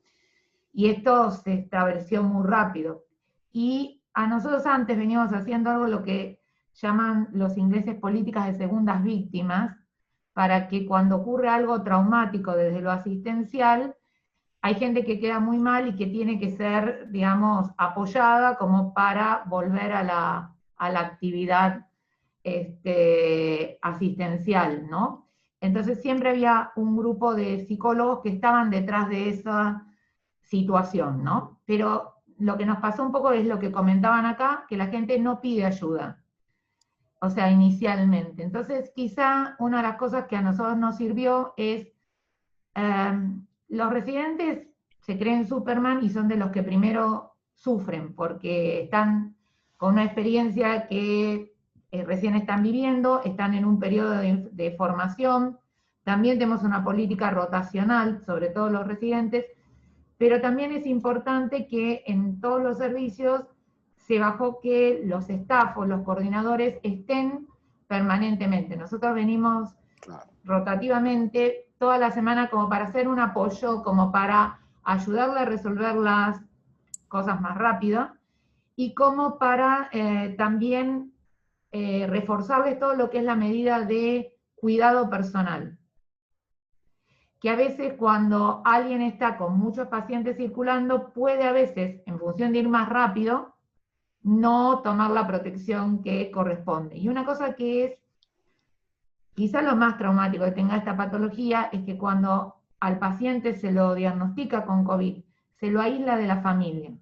Speaker 11: Y esto se estableció muy rápido. Y a nosotros antes veníamos haciendo algo lo que llaman los ingleses políticas de segundas víctimas, para que cuando ocurre algo traumático desde lo asistencial, hay gente que queda muy mal y que tiene que ser, digamos, apoyada como para volver a la actividad asistencial, ¿no? Entonces siempre había un grupo de psicólogos que estaban detrás de esa situación, ¿no? Pero lo que nos pasó un poco es lo que comentaban acá, que la gente no pide ayuda, o sea, inicialmente. Entonces quizá una de las cosas que a nosotros nos sirvió es, los residentes se creen Superman y son de los que primero sufren, porque están con una experiencia que recién están viviendo, están en un periodo de formación, también tenemos una política rotacional, sobre todo los residentes, pero también es importante que en todos los servicios se bajó que los staff o los coordinadores estén permanentemente. Nosotros venimos rotativamente toda la semana como para hacer un apoyo, como para ayudarle a resolver las cosas más rápido, y como para también reforzarles todo lo que es la medida de cuidado personal. Que a veces cuando alguien está con muchos pacientes circulando, puede a veces, en función de ir más rápido, no tomar la protección que corresponde. Y una cosa que es quizá lo más traumático que tenga esta patología es que cuando al paciente se lo diagnostica con COVID, se lo aísla de la familia,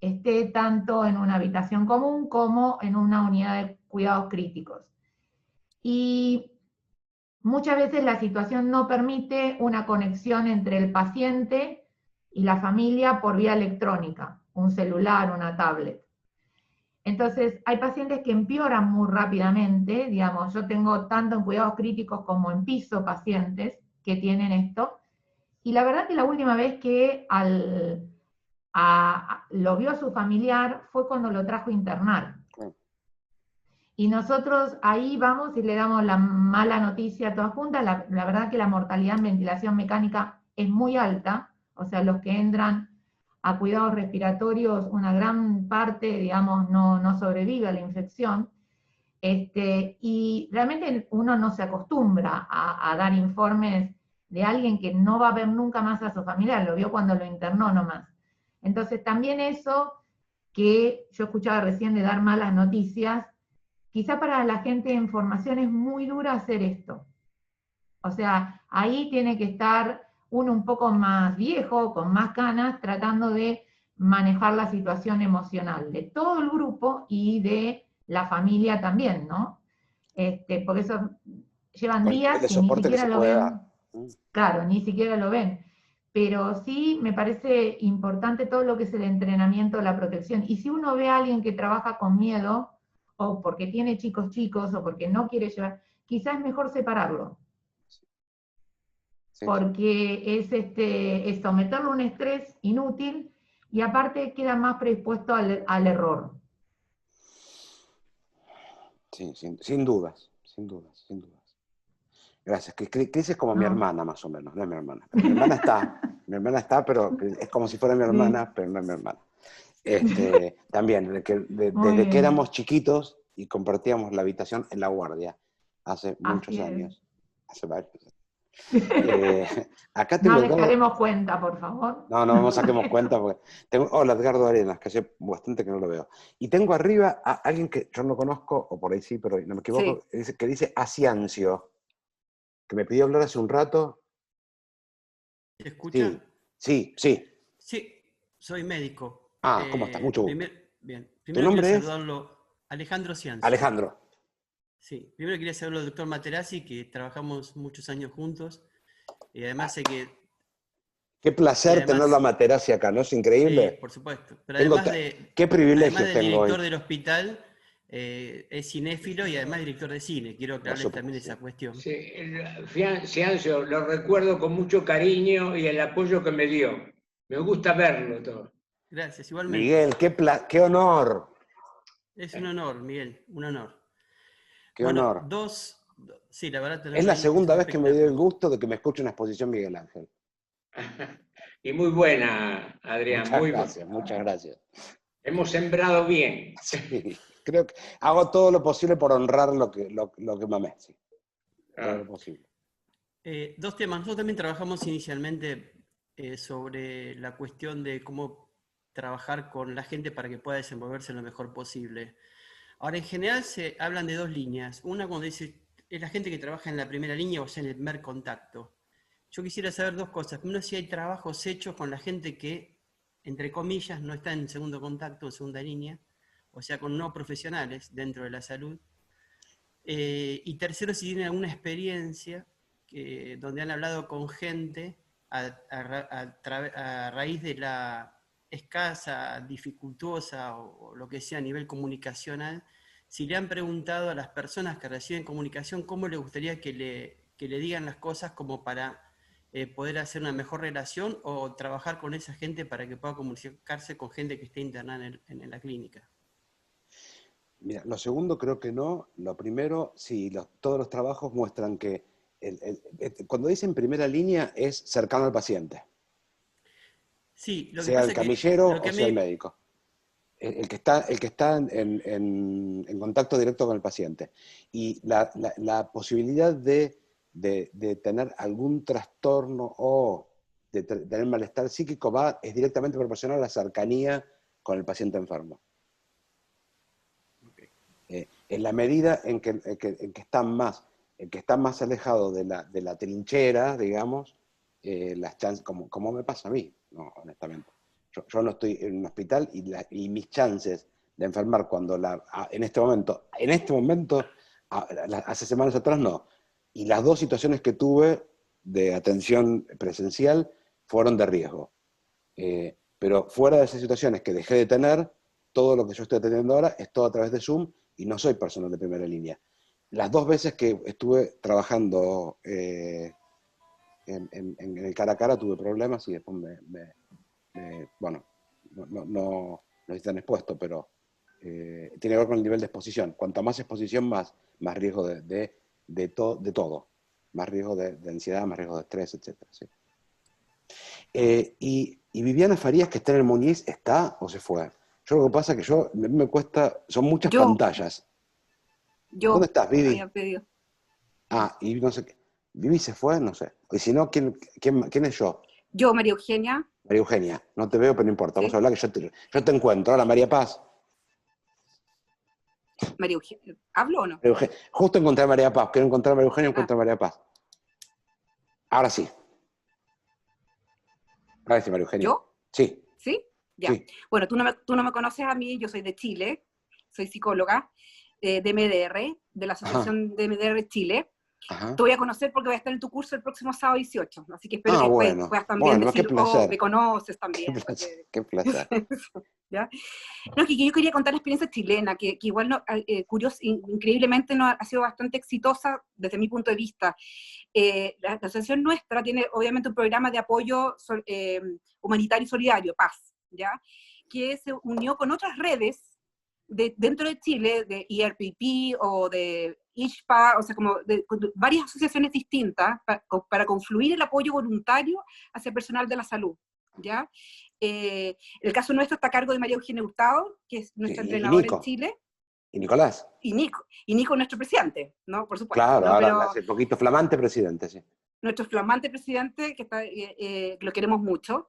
Speaker 11: esté tanto en una habitación común como en una unidad de cuidados críticos. Y muchas veces la situación no permite una conexión entre el paciente y la familia por vía electrónica, un celular, una tablet. Entonces, hay pacientes que empeoran muy rápidamente, digamos, yo tengo tanto en cuidados críticos como en piso pacientes que tienen esto, y la verdad que la última vez que lo vio a su familiar fue cuando lo trajo a internar. Y nosotros ahí vamos y le damos la mala noticia a todas juntas. La verdad que la mortalidad en ventilación mecánica es muy alta, o sea, los que entran a cuidados respiratorios, una gran parte, digamos, no sobrevive a la infección. Y realmente uno no se acostumbra a dar informes de alguien que no va a ver nunca más a su familiar, lo vio cuando lo internó nomás. Entonces también eso que yo escuchaba recién de dar malas noticias, quizá para la gente en formación es muy duro hacer esto. O sea, ahí tiene que estar uno un poco más viejo, con más canas, tratando de manejar la situación emocional de todo el grupo y de la familia también, ¿no? Porque eso llevan días que ni siquiera lo ven. Claro, ni siquiera lo ven. Pero sí me parece importante todo lo que es el entrenamiento, la protección. Y si uno ve a alguien que trabaja con miedo, o porque tiene chicos, o porque no quiere llevar, quizás es mejor separarlo. Sí. Porque es someterlo a un estrés inútil y aparte queda más predispuesto al error.
Speaker 1: Sí, sin dudas. Gracias. Cris es como mi hermana, más o menos, no es mi hermana. Mi hermana está, pero es como si fuera mi hermana, pero no es mi hermana. También, desde que éramos chiquitos y compartíamos la habitación en La Guardia, hace muchos años. Hace varios años. Acá tengo
Speaker 11: no saquemos cuenta, por favor.
Speaker 1: No saquemos cuenta porque hola, Edgardo Arenas, que hace bastante que no lo veo. Y tengo arriba a alguien que yo no conozco, o por ahí sí, pero no me equivoco, sí. Que dice Asiancio, que me pidió hablar hace un rato.
Speaker 10: ¿Te escucha?
Speaker 1: Sí,
Speaker 10: soy médico.
Speaker 1: ¿Cómo estás? Mucho gusto.
Speaker 10: Bien.
Speaker 1: ¿Tu
Speaker 10: Primero
Speaker 1: nombre
Speaker 10: quiero
Speaker 1: es?
Speaker 10: saludarlo. Alejandro Ciancio.
Speaker 1: Alejandro.
Speaker 10: Sí, primero quería saludarlo al doctor Materazzi, que trabajamos muchos años juntos, y además sé que...
Speaker 1: Qué placer
Speaker 10: además,
Speaker 1: tenerlo a Materazzi acá, ¿no es increíble?
Speaker 10: Sí, por supuesto. Pero
Speaker 1: Tengo
Speaker 10: además de...
Speaker 1: qué privilegios
Speaker 10: además del
Speaker 1: tengo hoy.
Speaker 10: director del hospital, es cinéfilo y además director de cine. Quiero aclararles también esa cuestión.
Speaker 12: Sí, Ciancio, lo recuerdo con mucho cariño y el apoyo que me dio. Me gusta verlo todo.
Speaker 10: Gracias, igualmente.
Speaker 1: Miguel, qué honor.
Speaker 10: Es un honor, Miguel, un honor.
Speaker 1: Qué
Speaker 10: bueno,
Speaker 1: honor.
Speaker 10: Sí, la verdad.
Speaker 1: Es la segunda vez que me dio el gusto de que me escuche una exposición Miguel Ángel.
Speaker 12: Y muy buena, Adrián.
Speaker 1: Muchas gracias.
Speaker 12: Hemos sembrado bien.
Speaker 1: Sí, creo que hago todo lo posible por honrar lo que mamé. Sí. Todo lo posible.
Speaker 10: Dos temas. Nosotros también trabajamos inicialmente sobre la cuestión de cómo trabajar con la gente para que pueda desenvolverse lo mejor posible. Ahora, en general se hablan de dos líneas. Una cuando dice, es la gente que trabaja en la primera línea, o sea, en el primer contacto. Yo quisiera saber dos cosas. Primero, si hay trabajos hechos con la gente que, entre comillas, no está en segundo contacto, en segunda línea, o sea, con no profesionales dentro de la salud. Y tercero, si tienen alguna experiencia donde han hablado con gente a raíz de la escasa, dificultosa o lo que sea a nivel comunicacional, si le han preguntado a las personas que reciben comunicación cómo les gustaría que le digan las cosas como para poder hacer una mejor relación o trabajar con esa gente para que pueda comunicarse con gente que esté internada en la clínica.
Speaker 1: Mira, lo segundo creo que no. Lo primero, sí, todos los trabajos muestran que cuando dicen primera línea es cercano al paciente.
Speaker 10: Sí, lo que
Speaker 1: sea
Speaker 10: pasa
Speaker 1: el camillero o sea el
Speaker 10: me...
Speaker 1: médico. El que está en contacto directo con el paciente. Y la posibilidad de tener algún trastorno o de tener malestar psíquico es directamente proporcional a la cercanía con el paciente enfermo. En la medida en que está más alejado de la trinchera, digamos, las chances, como me pasa a mí, no, honestamente. Yo no estoy en un hospital y mis chances de enfermar en este momento, hace semanas atrás no. Y las dos situaciones que tuve de atención presencial fueron de riesgo. Pero fuera de esas situaciones que dejé de tener, todo lo que yo estoy atendiendo ahora es todo a través de Zoom y no soy personal de primera línea. Las dos veces que estuve trabajando en el cara a cara tuve problemas y después bueno, no están expuestos, pero tiene que ver con el nivel de exposición. Cuanto más exposición, más riesgo de todo. Más riesgo de ansiedad, más riesgo de estrés, etc. ¿Sí? Y Viviana Farías, que está en el Muñiz, ¿está o se fue? Yo lo que pasa es que me cuesta, son muchas pantallas. ¿Dónde estás, Vivi? Y no sé qué. ¿Vivi se fue? No sé. Y si no, ¿quién es yo?
Speaker 13: Yo, María Eugenia.
Speaker 1: María Eugenia, no te veo, pero no importa.
Speaker 13: ¿Sí?
Speaker 1: Vamos a hablar que yo te encuentro. Hola, María Paz.
Speaker 13: María Eugenia, ¿hablo o no?
Speaker 1: Justo encontré a María Paz. Quiero encontrar a María Eugenia, encuentro a María Paz. Ahora sí. Ahora sí, María Eugenia.
Speaker 13: ¿Yo?
Speaker 1: Sí.
Speaker 13: ¿Sí? Ya. Sí. Bueno, tú no me conoces a mí, yo soy de Chile, soy psicóloga de MDR, de la Asociación de MDR Chile. Ajá. Te voy a conocer porque voy a estar en tu curso el próximo sábado 18, así que espero que puedas también decir, me conoces también.
Speaker 1: Qué placer.
Speaker 13: ¿Ya? No, que yo quería contar la experiencia chilena, que igual increíblemente ha sido bastante exitosa desde mi punto de vista. La asociación nuestra tiene obviamente un programa de apoyo humanitario y solidario, PAS, ¿ya? Que se unió con otras redes dentro de Chile, de IRPP o de ISPA, o sea, como de varias asociaciones distintas para confluir el apoyo voluntario hacia el personal de la salud, ¿ya? El caso nuestro está a cargo de María Eugenia Hurtado, que es nuestra entrenadora en Chile.
Speaker 1: ¿Y Nicolás?
Speaker 13: Y Nico, nuestro presidente, ¿no? Por supuesto.
Speaker 1: Claro,
Speaker 13: ¿no?
Speaker 1: ahora hace poquito flamante presidente, sí.
Speaker 13: Nuestro flamante presidente, que está, lo queremos mucho,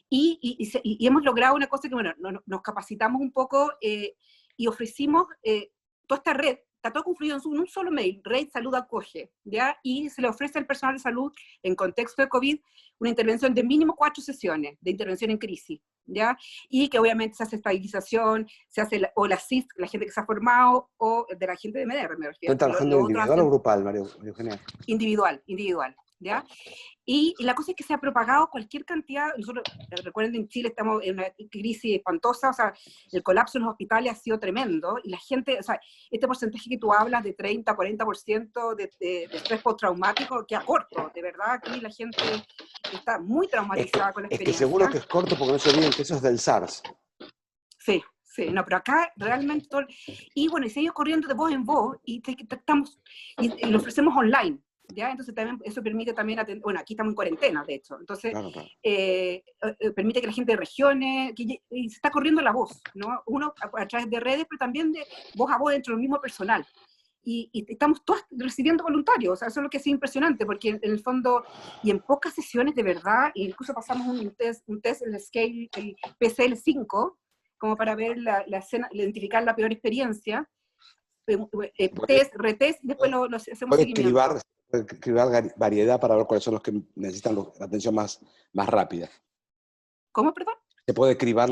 Speaker 13: y hemos logrado una cosa que, bueno, nos capacitamos un poco y ofrecimos toda esta red, está todo confluido en un solo mail, Red Salud Acoge, ¿ya? Y se le ofrece al personal de salud, en contexto de COVID, una intervención de mínimo 4 sesiones de intervención en crisis, ¿ya? Y que obviamente se hace estabilización, se hace o la CIS, la gente que se ha formado, o de la gente de MDR, me refiero.
Speaker 1: ¿Están trabajando individual o grupal, María Eugenia?
Speaker 13: Individual, ¿ya? Y la cosa es que se ha propagado cualquier cantidad. Nosotros, recuerden, en Chile estamos en una crisis espantosa, o sea, el colapso en los hospitales ha sido tremendo, y la gente, o sea, este porcentaje que tú hablas de 30, 40% de estrés postraumático, queda corto, de verdad, aquí la gente está muy traumatizada con la
Speaker 1: Es que
Speaker 13: experiencia.
Speaker 1: seguro que es corto porque no se olviden que eso es del SARS.
Speaker 13: Sí, no, pero acá realmente todo, y bueno, y se ha ido corriendo de voz en voz, y lo ofrecemos online, ¿ya? Entonces también eso permite también, bueno, aquí estamos en cuarentena, de hecho, entonces
Speaker 1: Claro.
Speaker 13: permite que la gente de regiones, y se está corriendo la voz, ¿no? Uno a través de redes, pero también de voz a voz dentro del mismo personal. Y estamos todos recibiendo voluntarios, o sea, eso es lo que es impresionante, porque en el fondo, y en pocas sesiones de verdad, incluso pasamos un test el Scale, el PCL5, como para ver la escena, identificar la peor experiencia, test, retest, y después lo hacemos seguimiento.
Speaker 1: Puede cribar variedad para ver cuáles son los que necesitan la atención más rápida.
Speaker 13: ¿Cómo, perdón?
Speaker 1: Se puede cribar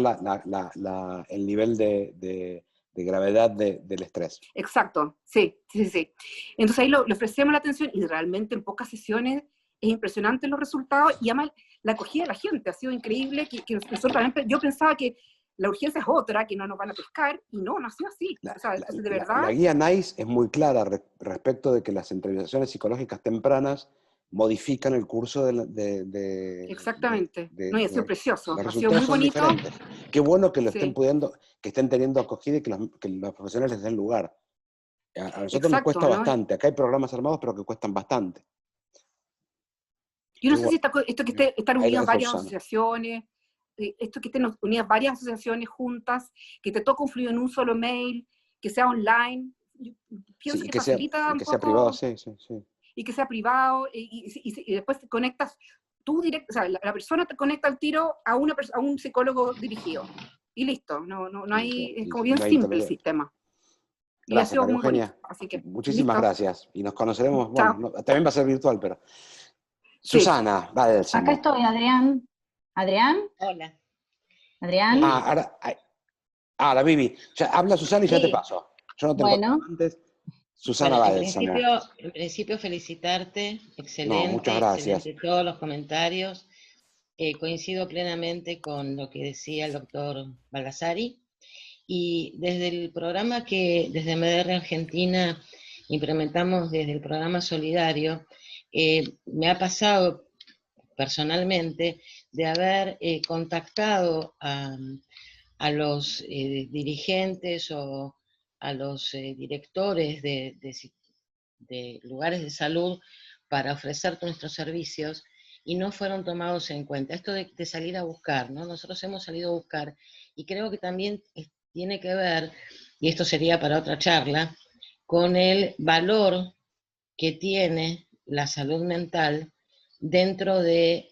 Speaker 1: el nivel de gravedad del estrés.
Speaker 13: Exacto, sí. Entonces ahí le ofrecemos la atención, y realmente en pocas sesiones es impresionante los resultados, y además la acogida de la gente ha sido increíble, que nosotros también, yo pensaba que la urgencia es otra, que no nos van a pescar, y no ha sido así. O sea, de verdad.
Speaker 1: La guía NICE es muy clara respecto de que las intervenciones psicológicas tempranas modifican el curso
Speaker 13: Exactamente. No, y ha sido precioso.
Speaker 1: Los
Speaker 13: ha sido muy bonito.
Speaker 1: Diferentes. Qué bueno que lo que estén teniendo acogida y que los profesionales les den lugar. A nosotros nos cuesta bastante. Acá hay programas armados, pero que cuestan bastante.
Speaker 13: Yo no sé si esto que están unidas varias asociaciones, esto que estén unidas varias asociaciones juntas, que te toca un fluido en un solo mail, que sea online, yo pienso que facilita un poco. Que sea privado, sí. Y que sea privado, y después te conectas tú directo, o sea, la persona te conecta al tiro a un psicólogo dirigido, y listo, no hay, es como bien simple el sistema.
Speaker 1: Gracias, María Eugenia.
Speaker 13: Así que,
Speaker 1: muchísimas gracias, y nos conoceremos, bueno, también va a ser virtual, pero...
Speaker 8: Sí.
Speaker 1: Susana, Bálsamo.
Speaker 8: Acá estoy, Adrián. ¿Adrián?
Speaker 14: Hola.
Speaker 8: ¿Adrián?
Speaker 1: La Vivi. Ya, habla Susana y ya te paso. Yo no tengo antes. Susana Bálsamo.
Speaker 14: En principio felicitarte, excelente,
Speaker 1: muchas gracias.
Speaker 14: Excelente todos los comentarios. Coincido plenamente con lo que decía el doctor Baldassari. Y desde el programa que desde MDR Argentina implementamos, desde el programa solidario, me ha pasado personalmente de haber contactado a los dirigentes o a los directores de lugares de salud para ofrecer nuestros servicios, y no fueron tomados en cuenta. Esto de salir a buscar, ¿no? Nosotros hemos salido a buscar, y creo que también tiene que ver, y esto sería para otra charla, con el valor que tiene la salud mental dentro de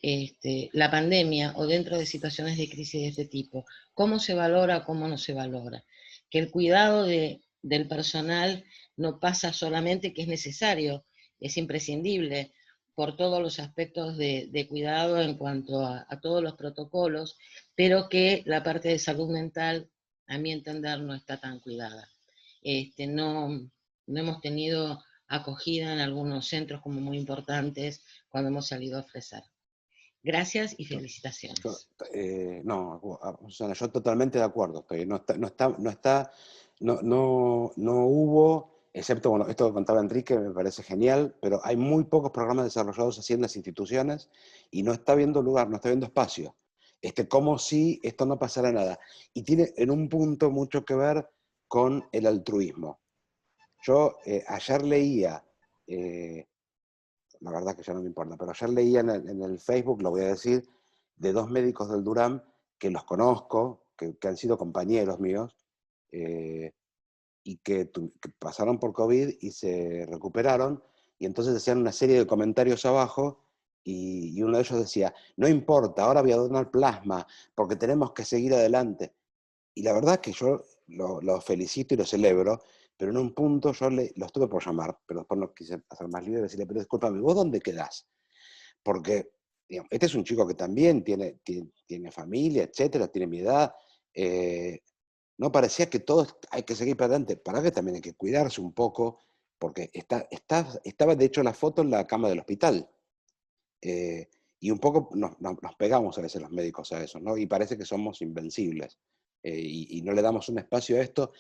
Speaker 14: la pandemia o dentro de situaciones de crisis de este tipo. ¿Cómo se valora, cómo no se valora? Que el cuidado del personal no pasa solamente que es necesario, es imprescindible por todos los aspectos de cuidado en cuanto a todos los protocolos, pero que la parte de salud mental, a mi entender, no está tan cuidada. No hemos tenido acogida en algunos centros como muy importantes cuando hemos salido a ofrecer. Gracias y felicitaciones.
Speaker 1: Susana, yo totalmente de acuerdo. No hubo, excepto, bueno, esto que contaba Enrique me parece genial, pero hay muy pocos programas desarrollados así en las instituciones y no está viendo lugar, no está viendo espacio. Como si esto no pasara nada. Y tiene en un punto mucho que ver con el altruismo. Yo ayer leía, la verdad que ya no me importa, pero ayer leía en el Facebook, lo voy a decir, de 2 médicos del Durán que los conozco, que han sido compañeros míos, y que pasaron por COVID y se recuperaron, y entonces hacían una serie de comentarios abajo, y uno de ellos decía, no importa, ahora voy a donar plasma, porque tenemos que seguir adelante. Y la verdad que yo lo felicito y lo celebro, pero en un punto yo lo estuve por llamar, pero después no quise hacer más libre y decirle, pero discúlpame, ¿vos dónde quedás? Porque digamos, este es un chico que también tiene familia, etcétera, tiene mi edad. No parecía que todo hay que seguir para adelante. Para que también hay que cuidarse un poco, porque estaba de hecho la foto en la cama del hospital. Y un poco nos pegamos a veces los médicos a eso, ¿no? Y parece que somos invencibles. Y no le damos un espacio a esto.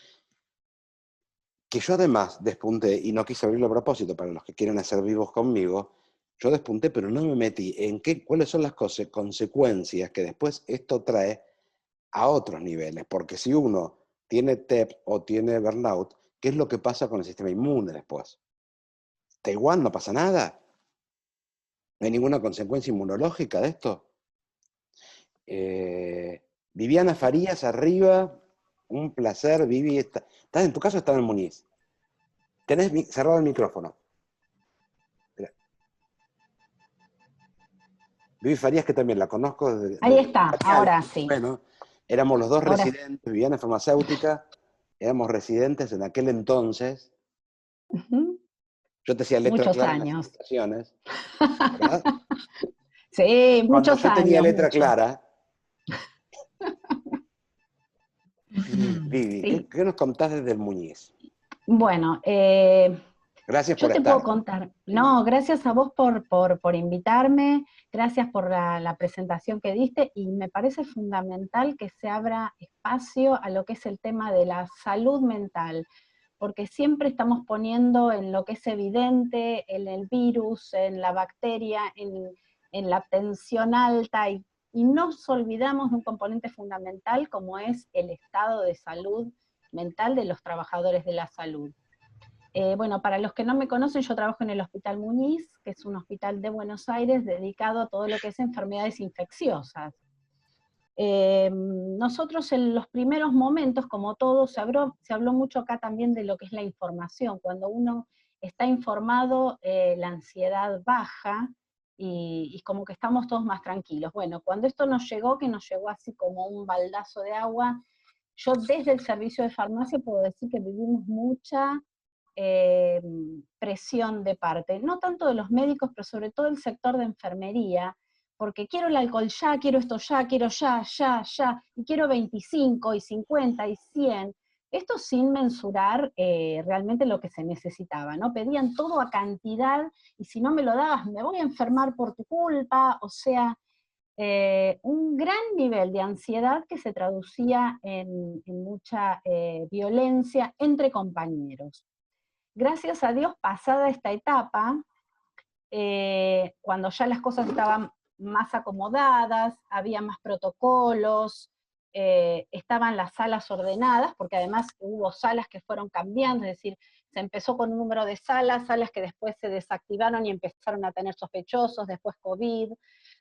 Speaker 1: Que yo además despunté, y no quise abrirlo a propósito para los que quieren hacer vivos conmigo, yo despunté, pero no me metí en cuáles son las consecuencias que después esto trae a otros niveles. Porque si uno tiene TEP o tiene burnout, ¿qué es lo que pasa con el sistema inmune después? ¿Da igual? ¿No pasa nada? ¿No hay ninguna consecuencia inmunológica de esto? Viviana Farías arriba, un placer, Vivi. ¿Estás en tu caso o estás en Muñiz? Tenés cerrado el micrófono. Vivi Farías, que también la conozco desde...
Speaker 8: Ahí está, ahora sí.
Speaker 1: Bueno, éramos los dos
Speaker 8: Ahora
Speaker 1: residentes, Viviana farmacéutica, éramos residentes en aquel entonces. Yo te hacía letra
Speaker 8: Muchos
Speaker 1: clara en las
Speaker 8: años.
Speaker 1: invitaciones, ¿verdad?
Speaker 8: Sí,
Speaker 1: Cuando
Speaker 8: muchos
Speaker 1: yo tenía
Speaker 8: años.
Speaker 1: letra clara. Vivi,
Speaker 8: Sí.
Speaker 1: ¿qué nos contás desde el Muñiz?
Speaker 8: Bueno,
Speaker 1: Gracias
Speaker 8: yo
Speaker 1: por
Speaker 8: te
Speaker 1: estar.
Speaker 8: puedo contar. No, gracias a vos por invitarme, gracias por la presentación que diste, y me parece fundamental que se abra espacio a lo que es el tema de la salud mental, porque siempre estamos poniendo en lo que es evidente, en el virus, en la bacteria, en la tensión alta, y nos olvidamos de un componente fundamental como es el estado de salud mental de los trabajadores de la salud. Bueno, para los que no me conocen, yo trabajo en el Hospital Muñiz, que es un hospital de Buenos Aires dedicado a todo lo que es enfermedades infecciosas. Nosotros en los primeros momentos, como todo, se habló mucho acá también de lo que es la información. Cuando uno está informado, la ansiedad baja y como que estamos todos más tranquilos. Bueno, cuando esto nos llegó, que nos llegó así como un baldazo de agua, yo desde el servicio de farmacia puedo decir que vivimos mucha presión de parte, no tanto de los médicos, pero sobre todo el sector de enfermería, porque quiero el alcohol ya, quiero esto ya, quiero ya, y quiero 25 y 50 y 100, esto sin mensurar realmente lo que se necesitaba, ¿no? Pedían todo a cantidad, y si no me lo dabas, me voy a enfermar por tu culpa, o sea, un gran nivel de ansiedad que se traducía en mucha violencia entre compañeros. Gracias a Dios, pasada esta etapa, cuando ya las cosas estaban más acomodadas, había más protocolos, estaban las salas ordenadas, porque además hubo salas que fueron cambiando, es decir, se empezó con un número de salas que después se desactivaron y empezaron a tener sospechosos, después COVID,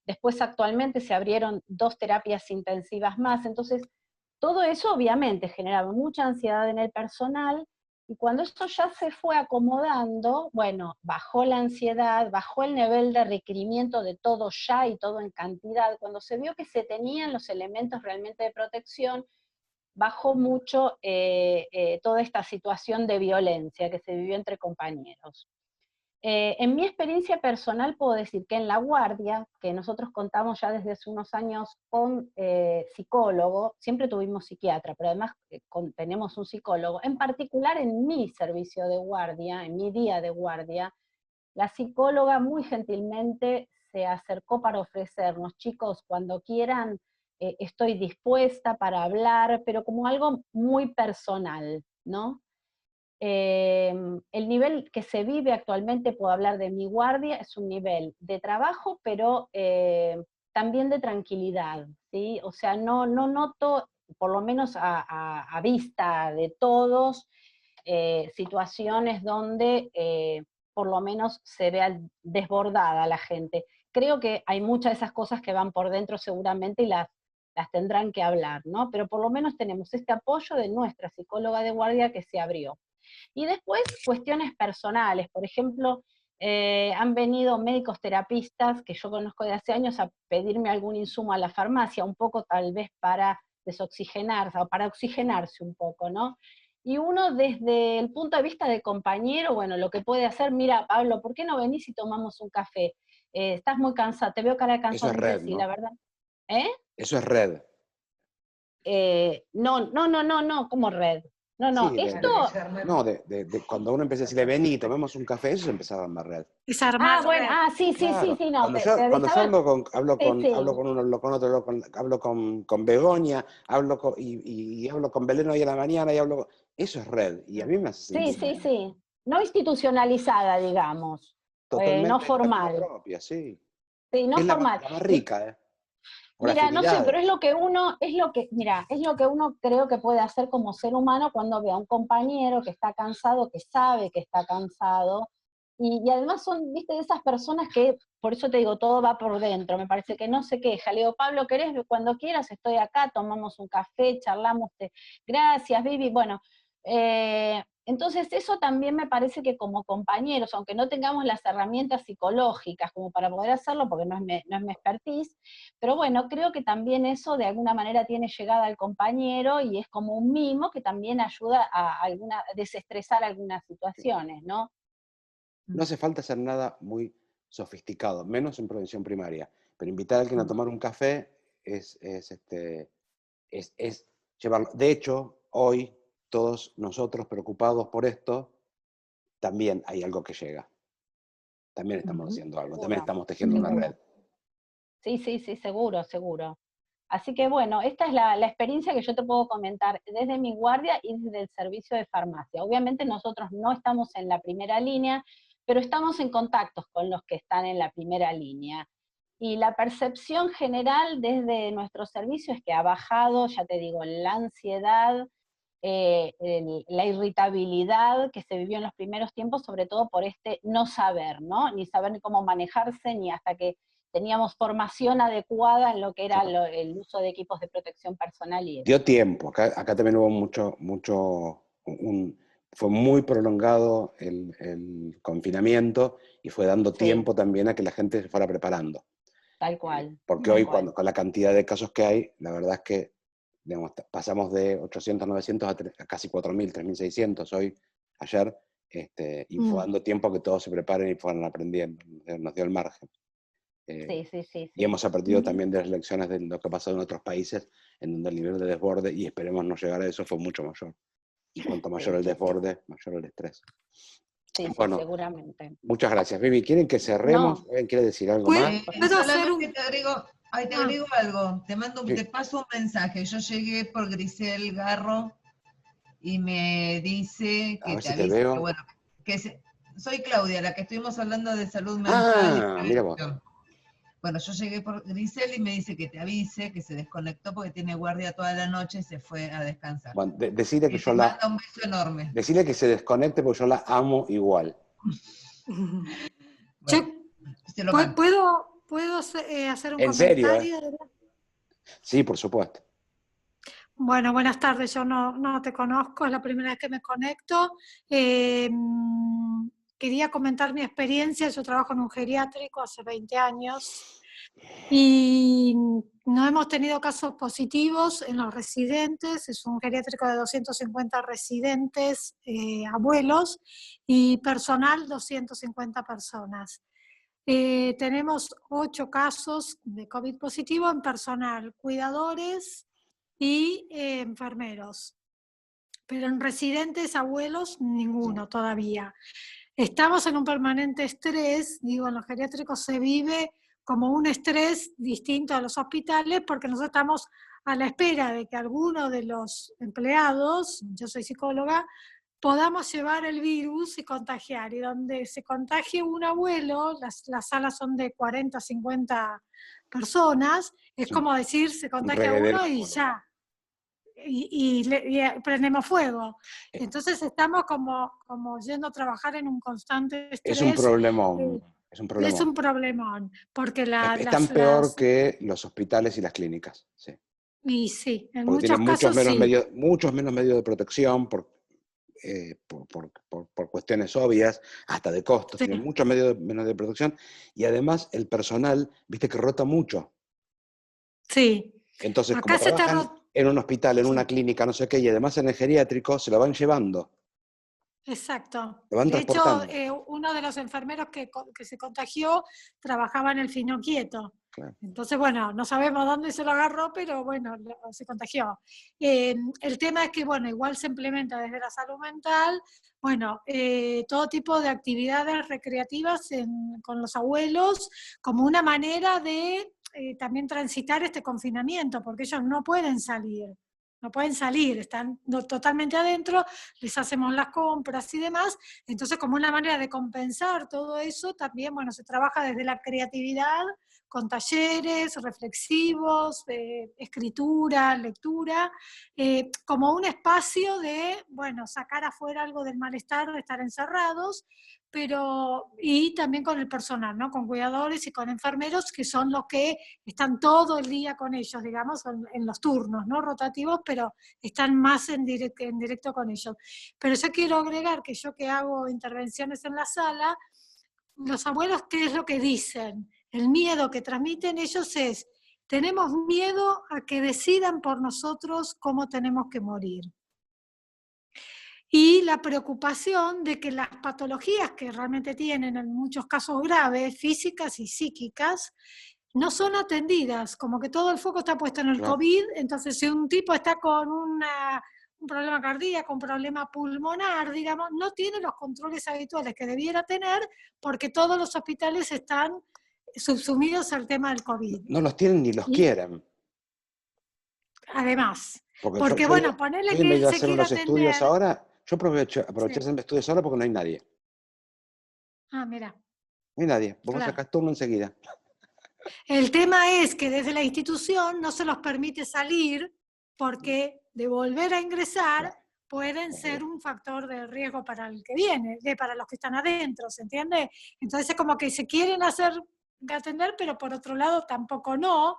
Speaker 8: después actualmente se abrieron 2 terapias intensivas más, entonces todo eso obviamente generaba mucha ansiedad en el personal, y cuando esto ya se fue acomodando, bueno, bajó la ansiedad, bajó el nivel de requerimiento de todo ya y todo en cantidad. Cuando se vio que se tenían los elementos realmente de protección, bajó mucho toda esta situación de violencia que se vivió entre compañeros. En mi experiencia personal puedo decir que en la guardia, que nosotros contamos ya desde hace unos años con psicólogo, siempre tuvimos psiquiatra, pero además tenemos un psicólogo, en particular en mi servicio de guardia, en mi día de guardia, la psicóloga muy gentilmente se acercó para ofrecernos, chicos, cuando quieran, estoy dispuesta para hablar, pero como algo muy personal, ¿no? El nivel que se vive actualmente, puedo hablar de mi guardia, es un nivel de trabajo, pero también de tranquilidad, ¿sí? O sea, no noto, por lo menos a vista de todos, situaciones donde por lo menos se vea desbordada la gente. Creo que hay muchas de esas cosas que van por dentro seguramente y las tendrán que hablar, ¿no? Pero por lo menos tenemos este apoyo de nuestra psicóloga de guardia que se abrió. Y después, cuestiones personales, por ejemplo, han venido médicos terapistas que yo conozco de hace años a pedirme algún insumo a la farmacia, un poco tal vez para desoxigenarse, o para oxigenarse un poco, ¿no? Y uno desde el punto de vista de compañero, bueno, lo que puede hacer, mira, Pablo, ¿por qué no venís y tomamos un café? estás muy cansado, te veo cara de cansado.
Speaker 1: Eso es red,
Speaker 8: sí,
Speaker 1: ¿no?
Speaker 8: la verdad. ¿Eh?
Speaker 1: Eso es red.
Speaker 8: No, como red. No,
Speaker 1: Sí,
Speaker 8: esto...
Speaker 1: cuando uno empieza a decirle, vení, tomemos un café, eso empezaba más red.
Speaker 15: Es armar
Speaker 8: bueno,
Speaker 15: red.
Speaker 8: sí, no.
Speaker 1: Cuando yo hablo con uno, hablo con otro, hablo con Begoña, y hablo con Belén hoy a la mañana, eso es red, y a mí me hace sentir
Speaker 8: Sí. No institucionalizada, digamos.
Speaker 1: totalmente
Speaker 8: no formal.
Speaker 1: propia, sí.
Speaker 8: Sí, no
Speaker 1: Es
Speaker 8: formal.
Speaker 1: la más rica, ¿eh?
Speaker 8: Mira, no sé, pero es lo que uno creo que puede hacer como ser humano cuando ve a un compañero que está cansado, que sabe que está cansado, y además son, viste, de esas personas que, por eso te digo, todo va por dentro, me parece que no se queja. Le digo, Pablo, ¿querés? Cuando quieras estoy acá, tomamos un café, charlamos, gracias, Vivi, bueno, entonces eso también me parece que como compañeros, aunque no tengamos las herramientas psicológicas como para poder hacerlo, porque no es mi expertise, pero bueno, creo que también eso de alguna manera tiene llegada al compañero y es como un mimo que también ayuda a desestresar algunas situaciones, ¿no?
Speaker 1: No hace falta hacer nada muy sofisticado, menos en prevención primaria, pero invitar a alguien a tomar un café es llevarlo. De hecho, hoy, todos nosotros preocupados por esto, también hay algo que llega. También estamos haciendo algo, también estamos tejiendo una red.
Speaker 8: Sí, seguro. Así que bueno, esta es la experiencia que yo te puedo comentar desde mi guardia y desde el servicio de farmacia. Obviamente nosotros no estamos en la primera línea, pero estamos en contactos con los que están en la primera línea. Y la percepción general desde nuestro servicio es que ha bajado, ya te digo, la ansiedad, la irritabilidad que se vivió en los primeros tiempos, sobre todo por este no saber, ¿no? Ni saber cómo manejarse, ni hasta que teníamos formación adecuada en lo que era el uso de equipos de protección personal y eso.
Speaker 1: Dio tiempo, acá también hubo fue muy prolongado el confinamiento y fue dando tiempo también a que la gente se fuera preparando.
Speaker 8: Tal cual.
Speaker 1: Porque hoy, con la cantidad de casos que hay, la verdad es que digamos, pasamos de 800, 900 a casi 4.000, 3.600 ayer, y fue dando tiempo a que todos se preparen y fueran aprendiendo, nos dio el margen.
Speaker 8: Sí.
Speaker 1: Y hemos aprendido también de las lecciones de lo que ha pasado en otros países, en donde el nivel de desborde, y esperemos no llegar a eso, fue mucho mayor. Y cuanto mayor el desborde, mayor el estrés. Bueno,
Speaker 8: seguramente.
Speaker 1: Muchas gracias. Vivi, ¿quieren que cerremos? ¿Alguien quiere decir algo más?
Speaker 6: Solamente te agrego algo. Te paso un mensaje. Yo llegué por Grisel Garro y me dice que te avise que, bueno, soy Claudia, la que estuvimos hablando de salud mental.
Speaker 1: Mira vos.
Speaker 6: Bueno, yo llegué por Grisel y me dice que te avise, que se desconectó porque tiene guardia toda la noche y se fue a descansar.
Speaker 1: Bueno, decirle que yo
Speaker 6: manda un beso enorme.
Speaker 1: Decirle que se desconecte porque yo la amo igual.
Speaker 15: Bueno, ¿Puedo hacer un
Speaker 1: comentario? ¿En serio? Sí, por supuesto.
Speaker 15: Bueno, buenas tardes. Yo no te conozco, es la primera vez que me conecto. Quería comentar mi experiencia. Yo trabajo en un geriátrico hace 20 años y no hemos tenido casos positivos en los residentes. Es un geriátrico de 250 residentes, abuelos, y personal 250 personas. Tenemos 8 casos de COVID positivo en personal, cuidadores y enfermeros. Pero en residentes, abuelos, ninguno todavía. Estamos en un permanente estrés, digo, en los geriátricos se vive como un estrés distinto a los hospitales porque nosotros estamos a la espera de que alguno de los empleados, yo soy psicóloga, podamos llevar el virus y contagiar. Y donde se contagie un abuelo, las salas son de 40, 50 personas, es como decir, se contagia uno y ya. Y prendemos fuego. Entonces estamos como yendo a trabajar en un constante estrés.
Speaker 1: Es un problemón.
Speaker 15: Es un problemón. Porque
Speaker 1: están peor que los hospitales y las clínicas. Sí.
Speaker 15: Y sí, en
Speaker 1: porque
Speaker 15: muchos casos
Speaker 1: muchos menos medios de protección por cuestiones obvias, hasta de costos, tienen muchos menos de protección, y además el personal, viste que rota mucho.
Speaker 15: Sí.
Speaker 1: Entonces, como trabajan en un hospital, en una clínica, no sé qué, y además en el geriátrico, se lo van llevando.
Speaker 15: Exacto.
Speaker 1: Lo van
Speaker 15: De hecho,
Speaker 1: transportando.
Speaker 15: uno de los enfermeros que se contagió trabajaba en el Finoquieto.
Speaker 1: Claro.
Speaker 15: Entonces, bueno, no sabemos dónde se lo agarró, pero bueno, se contagió. El tema es que, bueno, igual se implementa desde la salud mental, bueno, todo tipo de actividades recreativas con los abuelos, como una manera de también transitar este confinamiento, porque ellos no pueden salir. No pueden salir, están totalmente adentro, les hacemos las compras y demás, entonces como una manera de compensar todo eso, también, bueno, se trabaja desde la creatividad, con talleres reflexivos, escritura, lectura, como un espacio de, bueno, sacar afuera algo del malestar de estar encerrados, y también con el personal, ¿no? Con cuidadores y con enfermeros, que son los que están todo el día con ellos, digamos, en los turnos, ¿no? Rotativos, pero están más en directo con ellos. Pero yo quiero agregar que yo que hago intervenciones en la sala, los abuelos, ¿qué es lo que dicen? El miedo que transmiten ellos es, tenemos miedo a que decidan por nosotros cómo tenemos que morir. Y la preocupación de que las patologías que realmente tienen en muchos casos graves, físicas y psíquicas, no son atendidas, como que todo el foco está puesto en el COVID, entonces si un tipo está con un problema cardíaco, un problema pulmonar, digamos, no tiene los controles habituales que debiera tener porque todos los hospitales están subsumidos al tema del COVID.
Speaker 1: No los tienen ni los quieren.
Speaker 15: Además,
Speaker 1: Porque
Speaker 15: bueno, ponerle
Speaker 1: en vez
Speaker 15: que
Speaker 1: de
Speaker 15: él se
Speaker 1: hacer
Speaker 15: quiera
Speaker 1: unos estudios
Speaker 15: atender.
Speaker 1: ahora, yo aproveché
Speaker 15: Sí.
Speaker 1: hacer estudios ahora porque no hay nadie.
Speaker 15: Ah, mira.
Speaker 1: No hay nadie. Vos
Speaker 15: Claro.
Speaker 1: sacás turno enseguida.
Speaker 15: El tema es que desde la institución no se los permite salir porque de volver a ingresar pueden ser un factor de riesgo para el que viene, para los que están adentro, ¿se entiende? Entonces es como que se quieren atender, pero por otro lado tampoco no.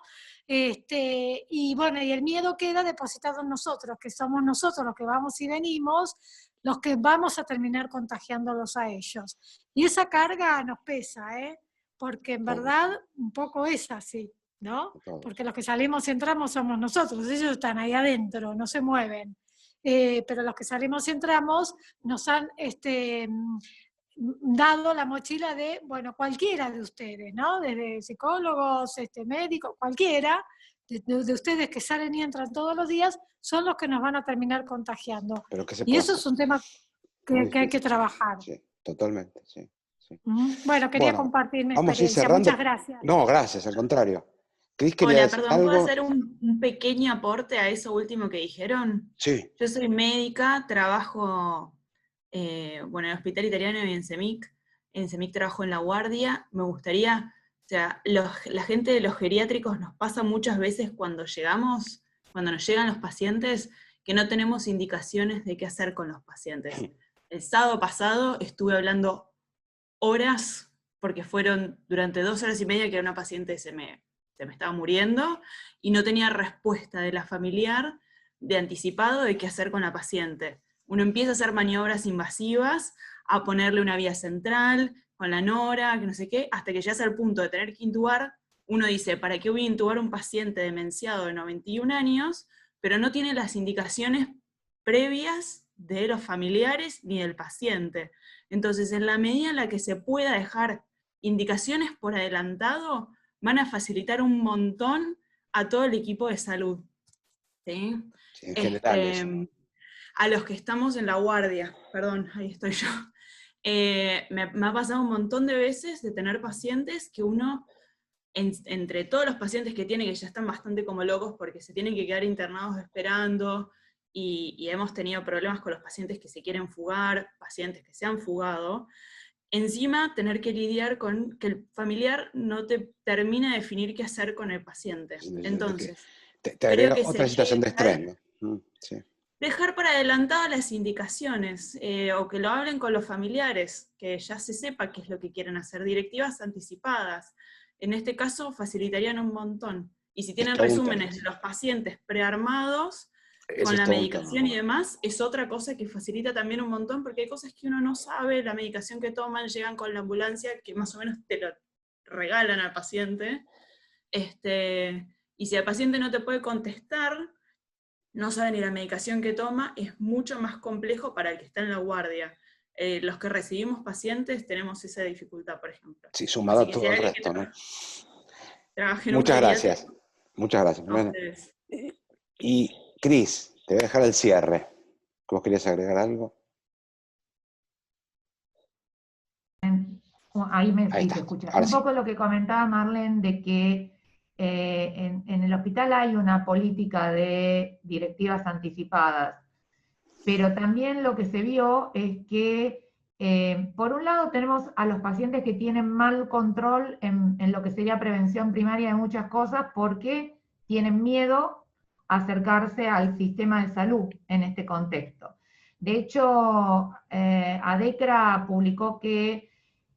Speaker 15: Y bueno, y el miedo queda depositado en nosotros, que somos nosotros los que vamos y venimos, los que vamos a terminar contagiándolos a ellos. Y esa carga nos pesa, ¿eh? Porque en verdad un poco es así, ¿no? Porque los que salimos y entramos somos nosotros, ellos están ahí adentro, no se mueven. Pero los que salimos y entramos nos han dado la mochila de, bueno, cualquiera de ustedes, ¿no? Desde psicólogos, médicos, cualquiera de ustedes que salen y entran todos los días, son los que nos van a terminar contagiando.
Speaker 1: Pero ¿qué se
Speaker 15: Y
Speaker 1: puede
Speaker 15: eso
Speaker 1: hacer?
Speaker 15: es un tema que hay que trabajar.
Speaker 1: Sí, totalmente, sí.
Speaker 15: Bueno, quería compartir mi
Speaker 1: Vamos a ir
Speaker 15: experiencia.
Speaker 1: cerrando.
Speaker 15: Muchas gracias.
Speaker 1: No, gracias, al contrario. Cris, quería
Speaker 16: Hola,
Speaker 1: decir
Speaker 16: perdón, ¿puedo
Speaker 1: algo?
Speaker 16: hacer un pequeño aporte a eso último que dijeron?
Speaker 1: Sí.
Speaker 16: Yo soy médica, trabajo bueno, en el Hospital Italiano y en CEMIC. En CEMIC trabajo en la guardia. Me gustaría, o sea, la gente de los geriátricos nos pasa muchas veces cuando nos llegan los pacientes, que no tenemos indicaciones de qué hacer con los pacientes. El sábado pasado estuve hablando horas, porque fueron durante 2 horas y media que una paciente se me estaba muriendo, y no tenía respuesta de la familiar de anticipado de qué hacer con la paciente. Uno empieza a hacer maniobras invasivas, a ponerle una vía central, con la nora, que no sé qué, hasta que llegas al punto de tener que intubar. Uno dice, ¿para qué voy a intubar a un paciente demenciado de 91 años, pero no tiene las indicaciones previas de los familiares ni del paciente? Entonces, en la medida en la que se pueda dejar indicaciones por adelantado, van a facilitar un montón a todo el equipo de salud. ¿Sí?
Speaker 1: Sí, en general eso.
Speaker 16: A los que estamos en la guardia, perdón, ahí estoy yo. Me ha pasado un montón de veces de tener pacientes que uno, entre todos los pacientes que tiene, que ya están bastante como locos porque se tienen que quedar internados esperando, y hemos tenido problemas con los pacientes que se quieren fugar, pacientes que se han fugado, encima tener que lidiar con que el familiar no te termine de definir qué hacer con el paciente. Entonces,
Speaker 1: te agrega otra situación de estrés, ¿no? Sí.
Speaker 16: Dejar para adelantado las indicaciones, o que lo hablen con los familiares, que ya se sepa qué es lo que quieren hacer, directivas anticipadas. En este caso facilitarían un montón. Y si tienen resúmenes de los pacientes prearmados, con la medicación y demás, es otra cosa que facilita también un montón, porque hay cosas que uno no sabe, la medicación que toman, llegan con la ambulancia, que más o menos te lo regalan al paciente, y si el paciente no te puede contestar, no sabe ni la medicación que toma, es mucho más complejo para el que está en la guardia. los que recibimos pacientes tenemos esa dificultad, por ejemplo.
Speaker 1: Sí, sumado a
Speaker 16: Así que
Speaker 1: todo
Speaker 16: si
Speaker 1: el
Speaker 16: alguien
Speaker 1: resto, ¿no?
Speaker 16: trabaja en un
Speaker 1: Muchas
Speaker 16: geriátrico,
Speaker 1: gracias. Muchas gracias.
Speaker 16: a
Speaker 1: Bueno,
Speaker 16: ustedes.
Speaker 1: y Cris, te voy a dejar el cierre. ¿Vos querías agregar algo?
Speaker 11: Ahí
Speaker 1: Ahí
Speaker 11: sí
Speaker 1: está.
Speaker 11: se escucha.
Speaker 1: Ahora
Speaker 11: Un
Speaker 1: sí.
Speaker 11: poco lo que comentaba Marlene, de que en el hospital hay una política de directivas anticipadas, pero también lo que se vio es que, por un lado, tenemos a los pacientes que tienen mal control en lo que sería prevención primaria de muchas cosas, porque tienen miedo a acercarse al sistema de salud en este contexto. De hecho, ADECRA publicó que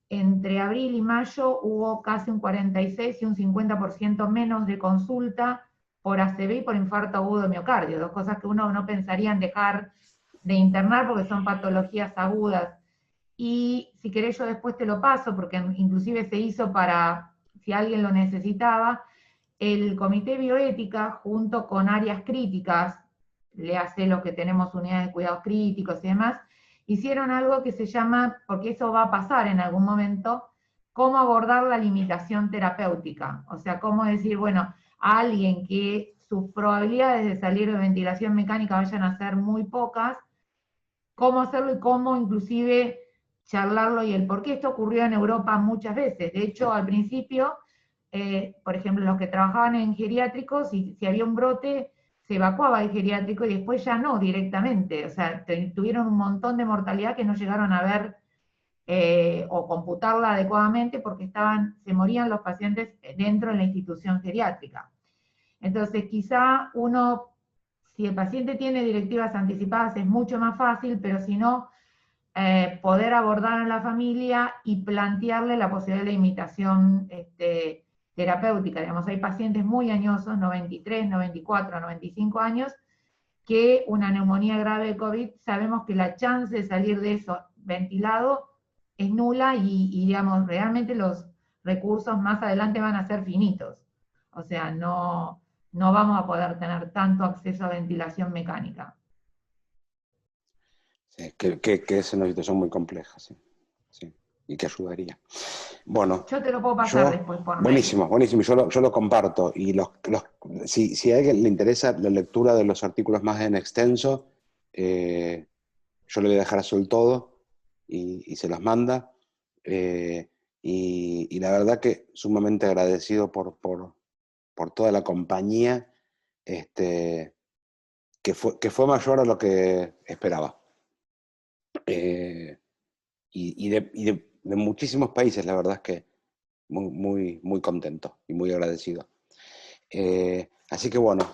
Speaker 11: entre abril y mayo hubo casi un 46 y un 50% menos de consulta por ACV y por infarto agudo de miocardio, dos cosas que uno no pensaría en dejar de internar porque son patologías agudas. Y si querés yo después te lo paso, porque inclusive se hizo para, si alguien lo necesitaba, el Comité Bioética junto con áreas críticas, le hace lo que tenemos unidades de cuidados críticos y demás, hicieron algo que se llama, porque eso va a pasar en algún momento, cómo abordar la limitación terapéutica. O sea, cómo decir, bueno, a alguien que sus probabilidades de salir de ventilación mecánica vayan a ser muy pocas, cómo hacerlo y cómo inclusive charlarlo y el por qué esto ocurrió en Europa muchas veces. De hecho, al principio, por ejemplo, los que trabajaban en geriátricos, si había un brote, se evacuaba el geriátrico y después ya no directamente. O sea, tuvieron un montón de mortalidad que no llegaron a ver o computarla adecuadamente porque se morían los pacientes dentro de la institución geriátrica. Entonces, quizá uno, si el paciente tiene directivas anticipadas es mucho más fácil, pero si no, poder abordar a la familia y plantearle la posibilidad de limitación terapéutica. Digamos, hay pacientes muy añosos, 93, 94, 95 años, que una neumonía grave de COVID, sabemos que la chance de salir de eso ventilado es nula y digamos, realmente los recursos más adelante van a ser finitos. O sea, no vamos a poder tener tanto acceso a ventilación mecánica.
Speaker 1: Sí, que es una situación muy compleja, sí. Sí, y que ayudaría. Bueno,
Speaker 11: Yo te lo puedo pasar después por mail.
Speaker 1: buenísimo, buenísimo, yo lo comparto. Y si a alguien le interesa la lectura de los artículos más en extenso, yo le voy a dejar azul todo y se los manda. Y la verdad que sumamente agradecido por toda la compañía, que fue mayor a lo que esperaba. Y de muchísimos países, la verdad es que muy, muy contento y muy agradecido. Así que bueno,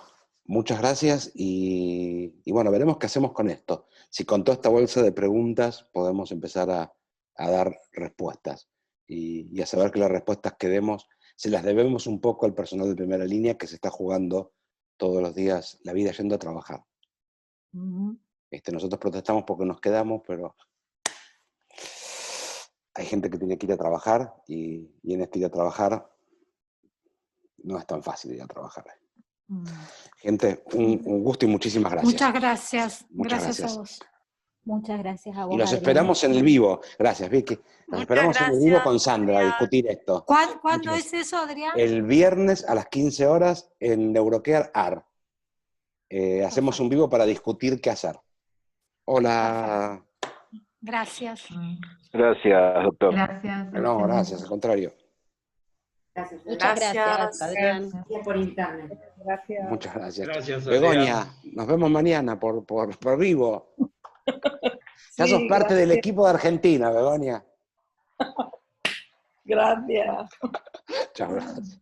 Speaker 1: muchas gracias y bueno, veremos qué hacemos con esto. Si con toda esta bolsa de preguntas podemos empezar a dar respuestas y a saber que las respuestas que demos se las debemos un poco al personal de primera línea que se está jugando todos los días la vida yendo a trabajar. Nosotros protestamos porque nos quedamos, pero hay gente que tiene que ir a trabajar y en este ir a trabajar no es tan fácil ir a trabajar. Gente, un gusto y muchísimas gracias.
Speaker 15: Muchas gracias.
Speaker 1: Muchas
Speaker 15: gracias a vos.
Speaker 8: Muchas gracias a vos,
Speaker 1: Y los
Speaker 8: Adrián.
Speaker 1: esperamos en el vivo. Gracias, Vicky. Los esperamos en el vivo con Sandra a discutir esto.
Speaker 15: ¿Cuándo es eso, Adrián?
Speaker 1: El viernes a las 15 horas en Neurocare AR. Hacemos un vivo para discutir qué hacer. Hola.
Speaker 15: Gracias.
Speaker 17: Gracias, doctor.
Speaker 11: Gracias.
Speaker 1: No, gracias, al contrario.
Speaker 8: Gracias. Muchas gracias, Adrián.
Speaker 18: Por internet.
Speaker 8: Gracias.
Speaker 1: Muchas gracias.
Speaker 12: Gracias,
Speaker 1: Begoña, nos vemos mañana por vivo. Ya sos parte del equipo de Argentina, Begoña.
Speaker 18: Gracias.
Speaker 1: Chao, gracias.